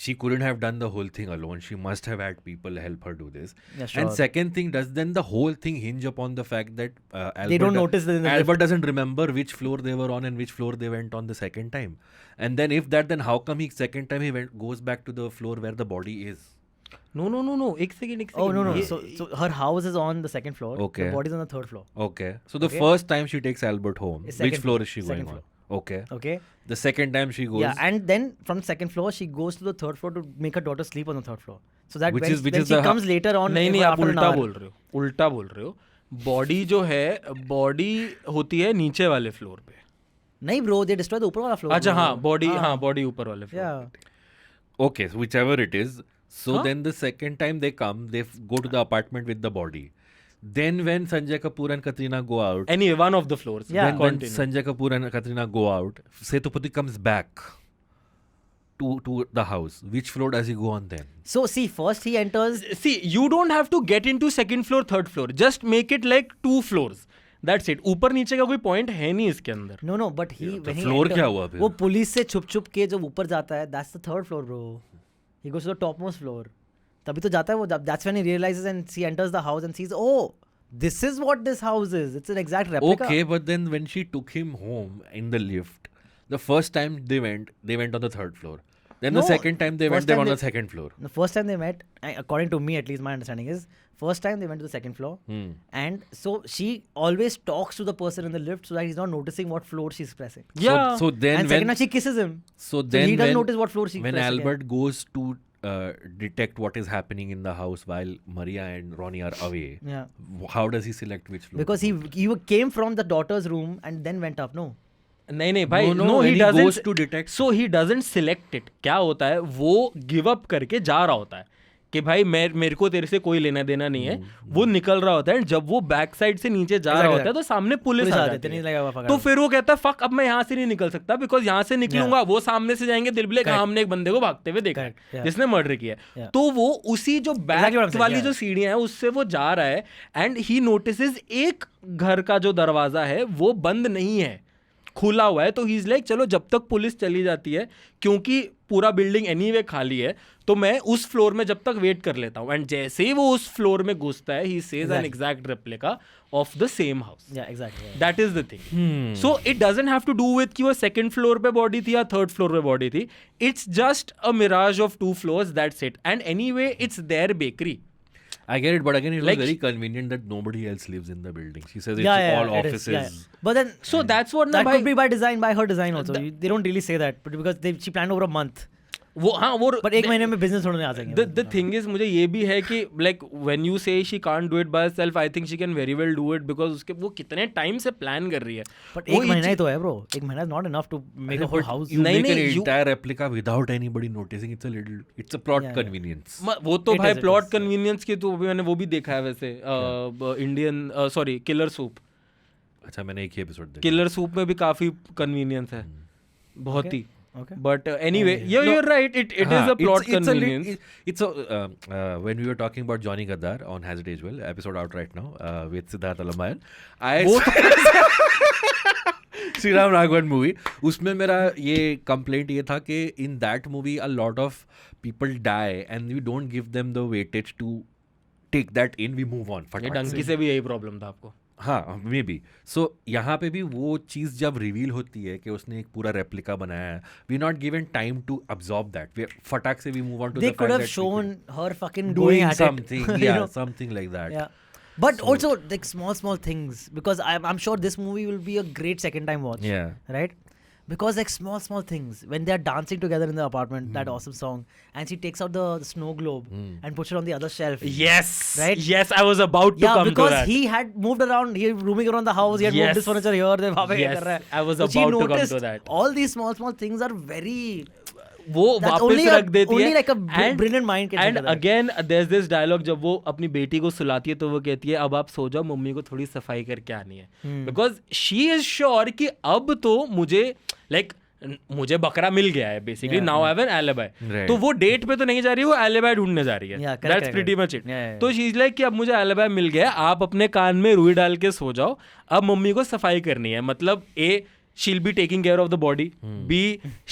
She couldn't have done the whole thing alone. She must have had people help her do this. Yeah, sure. And second thing, does then the whole thing hinge upon the fact that they don't notice that Albert doesn't remember which floor they were on and which floor they went on the second time. And then if that, then how come second time he goes back to the floor where the body is? No. Ek second. Oh, no. So her house is on the second floor. Okay. The body's on the third floor. Okay. So the first time she takes Albert home, which floor is she going on? Okay. The second time she goes. Yeah, and then from second floor she goes to the third floor to make her daughter sleep on the third floor. So that when she comes later on. नहीं आप उल्टा बोल रहे हो. Body जो है, body होती है नीचे वाले फ्लोर पे. नहीं bro, they destroy the ऊपर वाला floor. अच्छा हाँ, बॉडी ऊपर वाले floor. Yeah. Okay, so whichever it is. So then the second time they come, they go to the apartment with the body. Then when Sanjay Kapoor and Katrina go out, any one of the floors. Yeah. When Sanjay Kapoor and Katrina go out, Sethupathi comes back to the house. Which floor does he go on then? So see, first he enters. See, you don't have to get into second floor, third floor. Just make it like 2 floors. That's it. ऊपर नीचे का कोई point है नहीं इसके अंदर. No, but he when he floor क्या हुआ फिर? वो पुलिस से छुप के जब ऊपर जाता है, that's the third floor, bro. He goes to the topmost floor. तभी तो जाता है वो. That's when he realizes and he enters the house and sees, oh, this is what this house is. It's an exact replica. Okay, but then when she took him home in the lift, the first time they went on the third floor. Then the second time they went on the second floor. The first time they met, according to me at least, my understanding is, first time they went to the second floor. And so she always talks to the person in the lift so that he's not noticing what floor she's pressing. Yeah. So then and second time she kisses him. So then he doesn't notice what floor she's pressing. When Albert goes to detect what is happening in the house while Maria and Ronnie are away, how does he select which floor? Because he came from the daughter's room and then went up, no? नहीं भाई, no, he doesn't goes to detect. So he doesn't select it. क्या होता है, वो give up करके जा रहा होता है. कि भाई मेरे को तेरे से कोई लेना देना नहीं है, वो निकल रहा होता है, जब वो बैक साइड से नीचे जा रहा होता है तो सामने पुलिस आ जाती है, तो फिर वो कहता है फक अब मैं यहाँ से नहीं निकल सकता, बिकॉज यहाँ से निकलूंगा वो सामने से जाएंगे, दिल भी हमने एक बंदे को भागते हुए देखा है जिसने मर्डर किया, तो वो उसी जो बैक वाली जो सीढ़ियां है उससे वो जा रहा है एंड ही नोटिसेस एक घर का जो दरवाजा है वो बंद नहीं है, खुला हुआ है, तो ही इज लाइक चलो जब तक पुलिस चली जाती है, क्योंकि पूरा बिल्डिंग एनीवे खाली है, तो मैं उस फ्लोर में जब तक वेट कर लेता हूँ, एंड जैसे ही वो उस फ्लोर में घुसता है he says an exact replica of the same house. That is the thing. So it doesn't have to do with कि वो सेकंड फ्लोर पे बॉडी थी या थर्ड फ्लोर पे बॉडी थी, it's just a mirage of 2 floors, that's it. And anyway it's their bakery. I get it, but again, it was very convenient that nobody else lives in the building. She says it's all offices. Yeah. But then, so that's what that could be by design, by her design also. They don't really say that, but because she planned over a month. वो हाँ वो पर एक महीने में business होने आ जाएंगे. The thing is मुझे ये भी है कि like when you say she can't do it by herself, I think she can very well do it because उसके वो कितने टाइम से प्लान कर रही है. But एक महीना ही तो है bro. एक महीना is not enough to make a whole house. You make an entire replica without anybody noticing. It's a plot convenience. वो तो भाई plot convenience की तो मैंने वो भी देखा है वैसे Indian Killer Soup. अच्छा मैंने एक ही एपिसोड देखा. Killer Soup में भी काफी convenience है, बहुत ही. Okay. But anyway, you're right. It is a plot convenience. It's a when we were talking about Johnny Gaddar on Has It Aged Well, episode out right now with Siddharth Alamayan. Sriram Raghavan movie. उसमें मेरा ये complaint ये था कि in that movie a lot of people die and we don't give them the weightage to take that in. We move on. ये डंकी से भी यही प्रॉब्लम था आपको. हाँ मे बी. सो यहाँ पे भी वो चीज़ जब रिवील होती है कि उसने एक पूरा रेप्लिका बनाया है, we not given time to absorb that. फटाक से we move on to they could have shown her fucking doing at something it, yeah something like that. But also like small things, because I'm sure this movie will be a great second time watch. Right, because like small things when they are dancing together in the apartment, that awesome song, and she takes out the snow globe and puts it on the other shelf. Yes, right. Yes, I was about to come to that. Because he had moved around, he roaming around the house, he had moved this furniture here, then वहाँ पे क्या कर रहा है. I was about to come to that. All these small things are very. वो वापस रख देती है. Only like a brilliant mind can. And again there's this dialogue जब वो अपनी बेटी को सुलाती है तो वो कहती है अब आप सो जाओ, मम्मी को थोड़ी सफाई करके आनी है. Because she is sure कि अब तो मुझे बकरा मिल गया है basically. Now I have an alibi. तो वो डेट पे तो नहीं जा रही है, वो एलिबी ढूंढने जा रही है. That's pretty much it. तो शी इज लाइक कि अब मुझे एलिबी मिल गया, आप अपने कान में रुई डाल के सो जाओ, अब मम्मी को सफाई करनी है. मतलब ए she'll be taking care of the body, B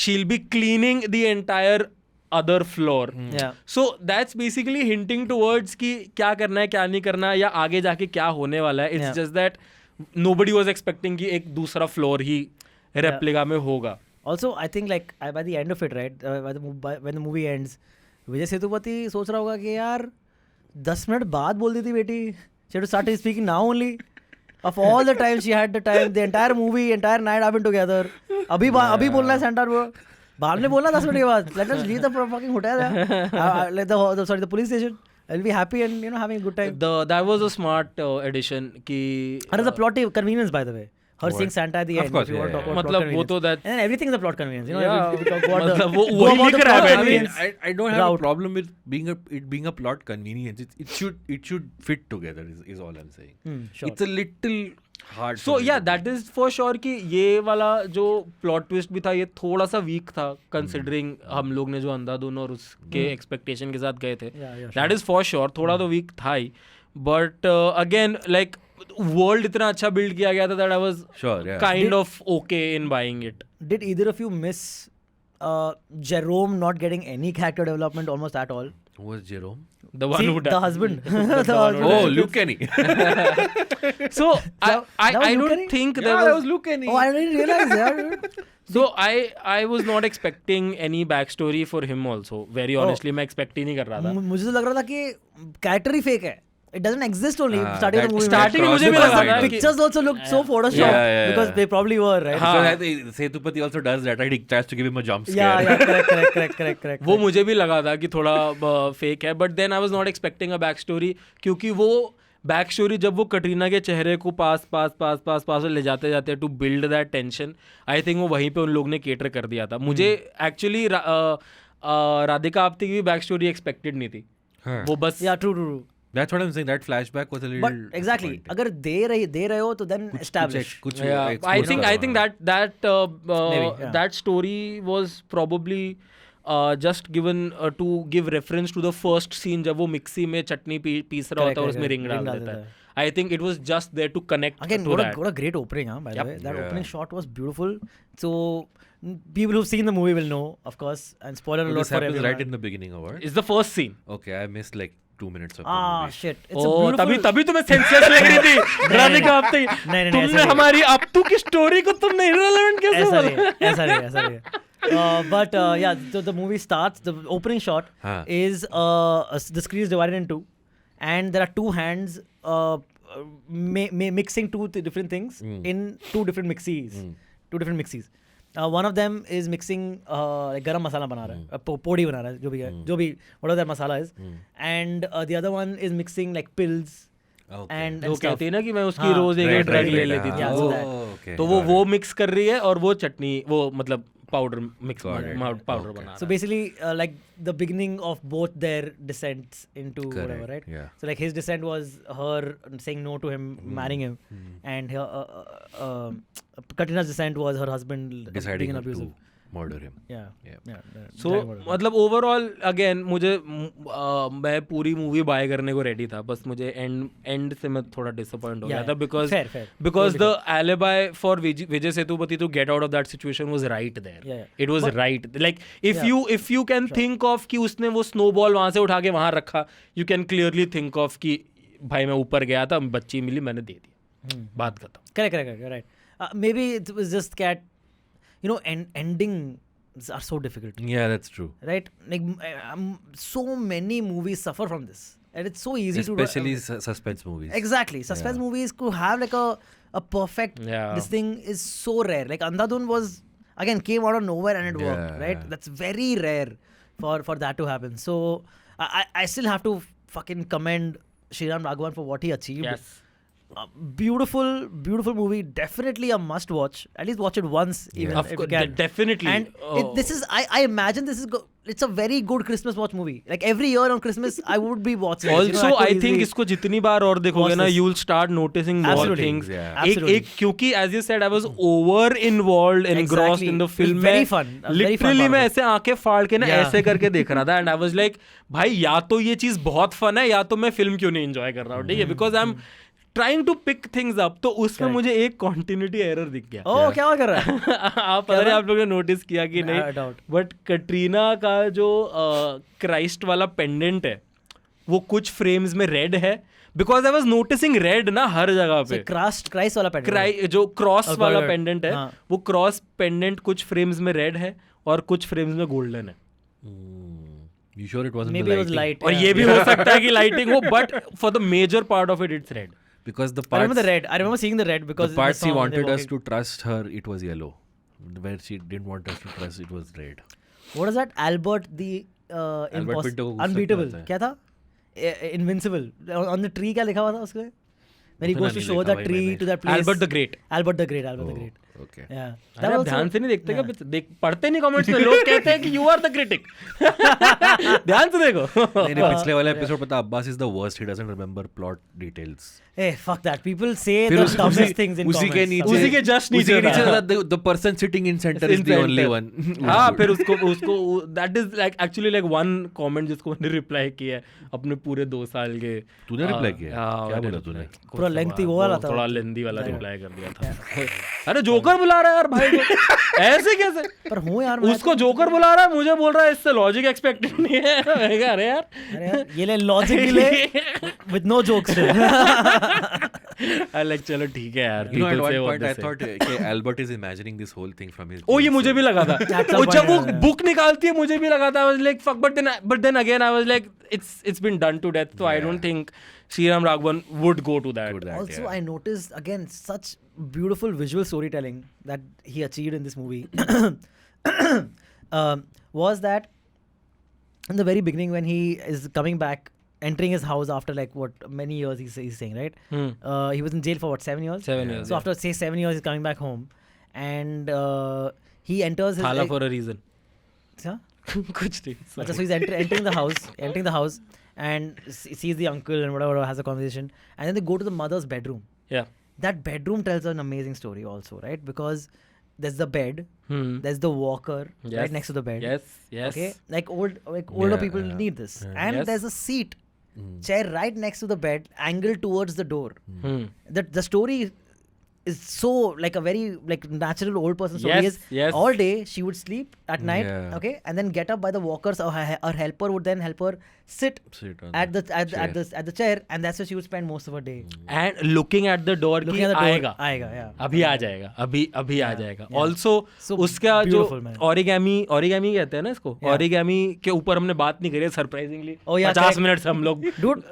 she'll be cleaning the entire other floor. So that's basically hinting towards कि क्या करना है क्या नहीं करना या आगे जाके क्या होने वाला है. It's just that nobody was expecting कि एक दूसरा floor ही replica में होगा. Also I think like by the end of it, right, when the movie ends, Vijay Sethupathi सोच रहा होगा कि यार 10 मिनट बाद बोल दी थी बेटी, she had to start speaking now only. Of all the time she had the time, the entire movie, entire night have been together. अभी बोलना है सेंटर वो बाद में बोलना 10 मिनट के बाद. Let us leave the fucking hotel. Like the police station. I'll be happy and having a good time. That was a smart addition कि. And it's a plot convenience by the way. Her seeing Santa at the end. Of course, yeah. मतलब वो तो that. And everything is a plot convenience. If we talk about मतलब वो वही लिख रहा है. I mean, I don't have a problem with being a plot convenience. It should fit together. Is all I'm saying. Sure. It's a little hard. So yeah, that is for sure कि ये वाला जो plot twist भी था ये थोड़ा सा weak था considering हम लोग ने जो अंधाधुन और उसके expectation के साथ गए थे. That is for sure. थोड़ा तो weak था ही. But again like world इतना अच्छा build किया गया था that I was kind of okay in buying it. Did either of you miss Jerome not getting any character development almost at all? Who was Jerome? The one who died. The husband. Oh, Luke Kenny. So I don't think that was Luke Kenny. Oh, I didn't realize that. So I was not expecting any backstory for him also. Very honestly, मैं expect ही नहीं कर रहा था. मुझे तो लग रहा था कि character ही fake है. It doesn't exist only starting of the movie. Starting मुझे भी लगा था. Pictures also look so photoshopped because they probably were, right? So Sethupathi also does that, right? He tries to give him a jump scare. Yeah, correct. वो मुझे भी लगा था कि थोड़ा fake है, but then I was not expecting a backstory क्योंकि वो backstory जब वो कटरीना के चेहरे को पास ले जाते to build that tension, I think वो वहीं पे उन लोग ने cater कर दिया था. मुझे actually राधिका आप्टे की भी backstory expected नहीं थी. वो बस Yeah, true. That's what I'm saying. That flashback was a little. But exactly, disappointing. अगर दे रहे हो तो then establish. कुछ yeah, expose I करो, think हाँ. Maybe, yeah. that story was probably just given to give reference to the first scene जब वो mixie में चटनी पीस रहा होता है और उसमें रिंग डाल देता है. I think it was just there to connect Again, to that. what a great opening, by the way. That Yeah. opening shot was beautiful. So people who've seen the movie will know, of course. And spoiler So alert this for happens everyone. right in the beginning of it. It's the first scene. Okay, I missed like 2 minutes of the Ah, movie. shit. It's a Oh, beautiful... तभी तुम्हें senses लग रही थी राधिका आपते नहीं, तुमने ऐसा नहीं। हमारी अप्तू की स्टोरी को तुमने irrelevant कैसे बोला? ऐसा नहीं. But yeah, so the movie starts. The opening shot Huh. is the screen is divided in two, and there are two hands mixing two different things in two different mixies. Two different mixies. One of them is mixing like garam masala बना रहा है, podi बना रहा है, जो भी whatever that masala is, and the other one is mixing like pills. Okay. And वो stuff. कहती है ना कि मैं उसकी हाँ, रोज एक right, ड्रग right, ले right, लेती थी हाँ, वो- so okay, तो वो got वो it. मिक्स कर रही है और वो चटनी वो मतलब powder mix Got it. Powder Okay. बना रहा So है. basically, like the beginning of both their descents into Correct, whatever, right? yeah. So like his descent was her saying no to him, marrying him, and Katrina's descent was her husband Deciding being abusive. to murder him. Yeah. Yeah. सो मतलब overall again मुझे मैं पूरी movie by करने को ready था, बस मुझे and से मैं थोड़ा डिसअपॉइंट हो गया था because the alibi for Vijay Sethupathi to get out of that situation was right there. It was right. Like if you can think of कि उसने वो स्नोबॉल वहां से उठा के वहां रखा, you can clearly think of कि भाई मैं ऊपर गया था, बच्ची मिली, मैंने दे दिया, बात खत्म. Correct. Right. Maybe it was just that, endings are so difficult. Yeah, that's true. Right? Like so many movies suffer from this, and it's so easy Especially to suspense movies. exactly suspense movies could have like a perfect this thing is so rare. Like Andhadhun was again came out of nowhere and it worked, Yeah, right? yeah. That's very rare for that to happen. So I still have to fucking commend Sriram Raghavan for what he achieved. Yes. Beautiful movie. Definitely a must watch. At least watch it once, even Of if you course, can. definitely. And this is, I imagine this is, it's a very good Christmas watch movie. Like every year on Christmas, I would be watching. it. Also, could I think easily इसको जितनी बार और देखोगे watch ना, this. you will start noticing more Absolutely. things. Yeah. Absolutely. एक क्योंकि as you said, I was over involved, engrossed Exactly. in the It was film. very fun. A very fun Literally part of मैं it. ऐसे आंखें फाड़ के ना Yeah. ऐसे करके देख रहा था, and I was like, भाई या तो ये चीज बहुत फन है, या तो मैं फिल्म क्यों नहीं enjoy कर रहा हूँ, ठीक है? Because I'm trying to pick things up. तो उसमें मुझे एक continuity error दिख गया. Oh, क्या कर रहा है? आप पता नहीं आप लोगों ने नोटिस किया कि I नहीं, doubt. बट कटरीना का जो क्राइस्ट वाला पेंडेंट है वो कुछ फ्रेम्स में रेड है, because I was noticing red ना हर जगह पे. Christ वाला pattern. जो क्रॉस Oh, वाला God. पेंडेंट है, हाँ. वो क्रॉस पेंडेंट कुछ फ्रेम्स में रेड है और कुछ फ्रेम्स में गोल्डन है. You sure it wasn't Maybe the it was lighting? light. और yeah. ये भी हो सकता है कि लाइटिंग हो, but for the major part of it red. Because the I parts, remember the red. I remember seeing the red because the parts in she the song they wanted were us walking. to trust her, it was yellow. Where she didn't want us to trust, it was red. What is that? Albert the Albert Pinto को गुस्सा unbeatable. क्यों आता है? क्या था? Invincible. On the tree क्या लिखा हुआ था उसके? When he उतना goes to नहीं show देखा that भाई tree मैंने. to that place. Albert the Great. Albert the Great. Albert the Oh, Great. okay. Yeah. अरे आप ध्यान से नहीं देखते क्या? देख पढ़ते नहीं कमेंट्स में, लोग कहते हैं कि यू आर द क्रिटिक. ध्यान से देखो. नहीं पिछले वाला एपिसोड पता, Abbas is the worst. He doesn't remember plot details. Hey, fuck that. People say फिर the उसी- dumbest things in उसी के comments. नीचे उसी के just उसी के नीचे नीचे the person sitting in center is In the center. only one. हाँ, फिर उसको that is like actually like one comment जिसको मैंने रिप्लाई किया है अपने पूरे 2 साल के. तूने reply किया? हाँ, क्या मैंने बोला तूने? reply- पूरा lengthy वो वाला था. थोड़ा लेंदी वाला रिप्लाई कर दिया था. अरे जोकर बुला रहा है यार भाई को. ऐसे कैसे? पर हूँ यार मैं उसको जोकर बुला रहा है, मुझे बोल रहा है इससे लॉजिक एक्सपेक्टेड नहीं है. मैं कहा, अरे यार अरे यार, ये ले लॉजिक भी ले with no jokes. लाइक चलो ठीक है यार. You know, at people say one what point they I say. thought कि Albert is imagining this whole thing from his. ओ ये dreams. मुझे भी लगा था. At some वो जब वो point, yeah. बुक निकालती है मुझे भी लगा था. I was like fuck, but then again I was like it's been done to death, so I don't think Sriram Raghavan would go to that. Also, yeah. I noticed again such beautiful visual storytelling that he achieved in this movie. Was that in the very beginning when he is coming back, entering his house after like what many years he's saying, right? He was in jail for what, 7 years? 7 years. So after say 7 years, he's coming back home, and he enters his. Thala for a reason. Huh? कुछ नहीं. So he's entering the house, and sees the uncle and whatever, has a conversation, and then they go to the mother's bedroom. Yeah. That bedroom tells an amazing story also, right? Because there's the bed, there's the walker right next to the bed. Yes. Okay, like older people need this, and there's a seat, chair right next to the bed, angled towards the door. The story is so like a very like natural old person story. Yes. All day she would sleep at night, Yeah. okay, and then get up by the walkers. Or her helper would then help her sit on at the chair, and that's where she would spend most of her day. And looking at the door Looking कि at the door, आएगा yeah. अभी आ जाएगा अभी आ जाएगा. Yeah. Also So उसका जो beautiful, man. origami कहते हैं ना इसको, origami के ऊपर हमने बात नहीं करी surprisingly. Oh, yeah, 50 correct. Minute से हम लोग Dude.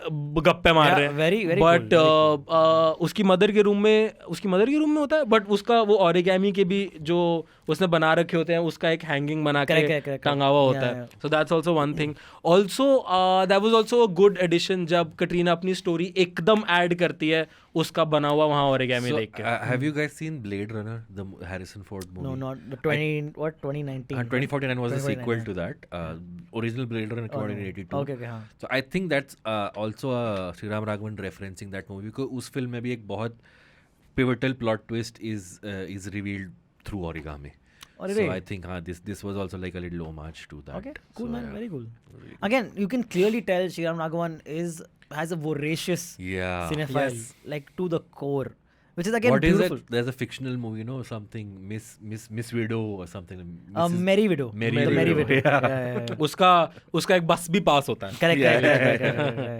गप्पे मार Yeah, रहे हैं. very, very But cool, उसकी मदर के रूम में होता है, बट उसका वो origami के भी जो उसने बना रखे होते हैं उसका एक हैंगिंग बना के Correct. टंगा हुआ होता है. So that's also one thing. Also that was also a good addition जब कटरीना अपनी स्टोरी एकदम ऐड करती है उसका बना हुआ वहाँ origami So, देख के. have you guys seen Blade Runner, the Harrison Ford movie? No, not the 2019. 2049 was a 2049, sequel yeah. to that. Original Blade Runner came out in 82. Okay, हाँ. So I think that's also Sriram Raghavan referencing that movie because उस film में भी एक बहुत pivotal plot twist is revealed through origami. So I think this was also like a little homage to that. Okay, cool, So, man, yeah. very cool. Again, you can clearly tell Sriram Raghavan has a voracious Yeah. cinephile, Yes. like to the core, which is again What is beautiful. it? There's a fictional movie, you know, something Miss Widow or something. Merry Widow. Merry The Merry Widow, Widow. yeah. Yeah. उसका एक बस भी पास होता है. Correct. Yeah.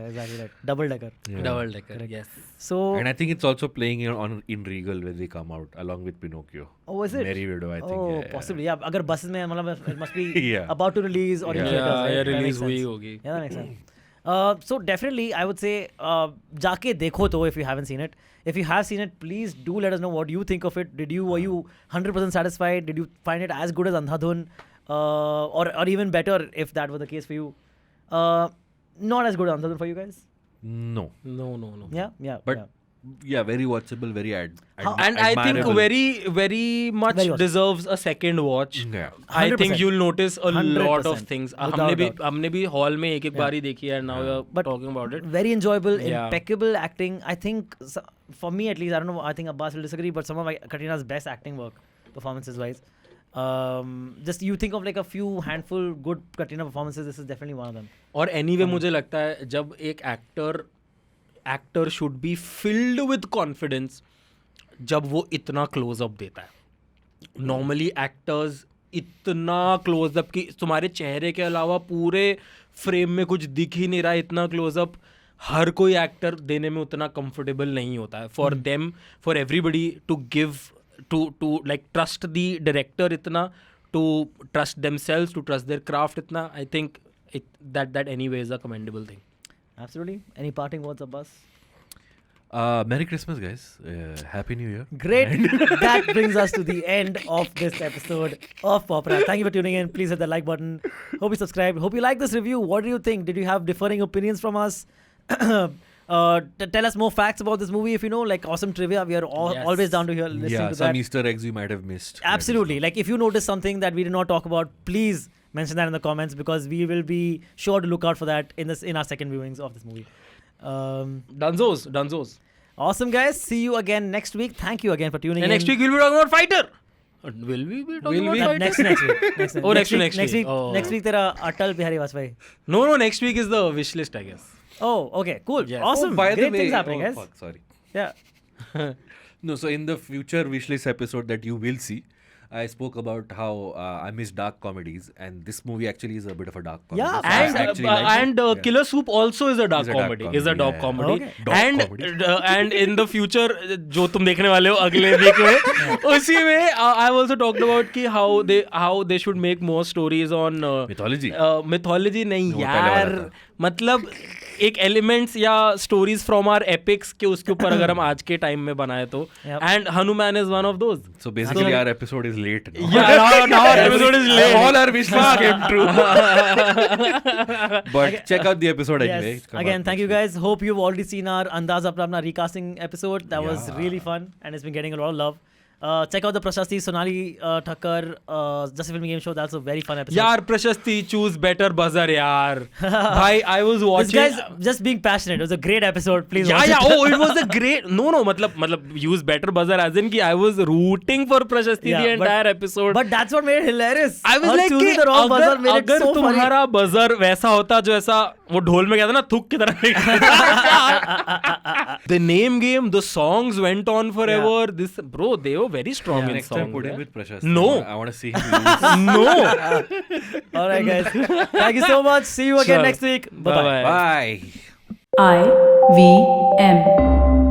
Exactly right. Double decker. Double decker. Yes. So, And I think it's also playing in Regal when they come out along with Pinocchio. oh, is it? Merry Widow, I think. Oh, yeah, possibly. Yeah. अगर buses में मतलब it must be Yeah. about to release or in theaters, right? That release makes हुई sense. होगी. Yeah, that makes sense. So definitely, I would say, जाके देखो तो if you haven't seen it. If you have seen it, please do let us know what you think of it. Were you 100% satisfied? Did you find it as good as Andhadhun, or even better if that was the case for you? Not as good as Andhadhun for you guys. No. No. Yeah. But yeah, very watchable, very And I think admirable. very much Very watchable. deserves a second watch. Yeah. I think 100%. you'll notice a lot of 100%. things. Without हमने भी hall में एक बार ही देखी है and now we're But talking about it. Very enjoyable, Yeah. impeccable acting. I think, for me at least, I don't know, I think Abbas will disagree, but some of Katrina's best acting work, performances wise. Just you think of like a few handful good Katrina performances, this is definitely one of them. और anyway मुझे लगता है जब एक actor should be filled with confidence जब वो इतना close up देता है. Normally actors इतना close up कि तुम्हारे चेहरे के अलावा पूरे फ्रेम में कुछ दिख ही नहीं रहा, इतना close up हर कोई एक्टर देने में उतना कंफर्टेबल नहीं होता है. For them, for everybody to give to like trust the director इतना, to trust themselves, to trust their craft इतना, I think that anyway is a commendable thing. Absolutely. Any parting words, Abbas? Merry Christmas, guys. Happy New Year. Great. That brings us to the end of this episode of Pop Rap. Thank you for tuning in. Please hit the like button. Hope you subscribe. Hope you like this review. What do you think? Did you have differing opinions from us? Tell us more facts about this movie if you know, like awesome trivia. We are always down to hear listening Yeah, to some that. Easter eggs you might have missed. Absolutely. Like if you notice something that we did not talk about, please mention that in the comments because we will be sure to look out for that in our second viewings of this movie. Dunzos. Awesome, guys. See you again next week. Thank you again for tuning in. And next week we'll be talking about Fighter. Will we be talking about Fighter? Next week. Oh, next week. Oh. Next week, tera Atal Bihari Vajpayee. No, next week is the wish list, I guess. Oh, okay, cool, Yes. awesome. By the Great way, things happening, guys. Fuck, sorry. Yeah. No, so in the future wishlist episode that you will see, I spoke about how I miss dark comedies, and this movie actually is a bit of a dark comedy. Yeah, So I actually liked it. Killer Soup also is a dark Is a dark comedy. comedy, Is a dog yeah. comedy. Okay. Dog comedy. And in the future, जो तुम देखने वाले हो अगले week में, उसी में I've also talked about कि how they should make more stories on Mythology. mythology नहीं वो पहले वाला यार, था. मतलब एक एलिमेंट्स या स्टोरीज फ्रॉम आवर एपिक्स के उसके ऊपर अगर हम आज के टाइम में बनाए तो, and Hanuman is one of those. So basically, our episode is late now. Yeah, now our episode is late. All our wishes came true. But check out the episode anyway. Yes. Come Again, out thank you next guys. Hope you've already seen our Andaz Apna Apna recasting episode. That was Yeah. really fun and it's been getting a lot of love. Check out the Prashasti Sonali Thakkar Just a Filmy Game Show. That's a very fun episode. Yaar, Prashasti, choose better buzzer, yaar. Bhai, I was watching. This guy's just being passionate. It was a great episode. Please watch Yeah. it. Oh, it was a great. No, matlab, use better buzzer as in ki I was rooting for Prashasti the entire episode. But that's what made it hilarious. I was Her like, choosing the wrong buzzer made it अगर so funny. तुम्हारा buzzer वैसा होता जो ऐसा वो ढोल में कहता ना थुक की तरह. The name game, the songs went on forever. This bro, they were very strong in Next time songs. put him with Prashasti. No. I want to see him lose. No. All right, guys. Thank you so much. See you again Sure. next week. Bye-bye. Bye. IVM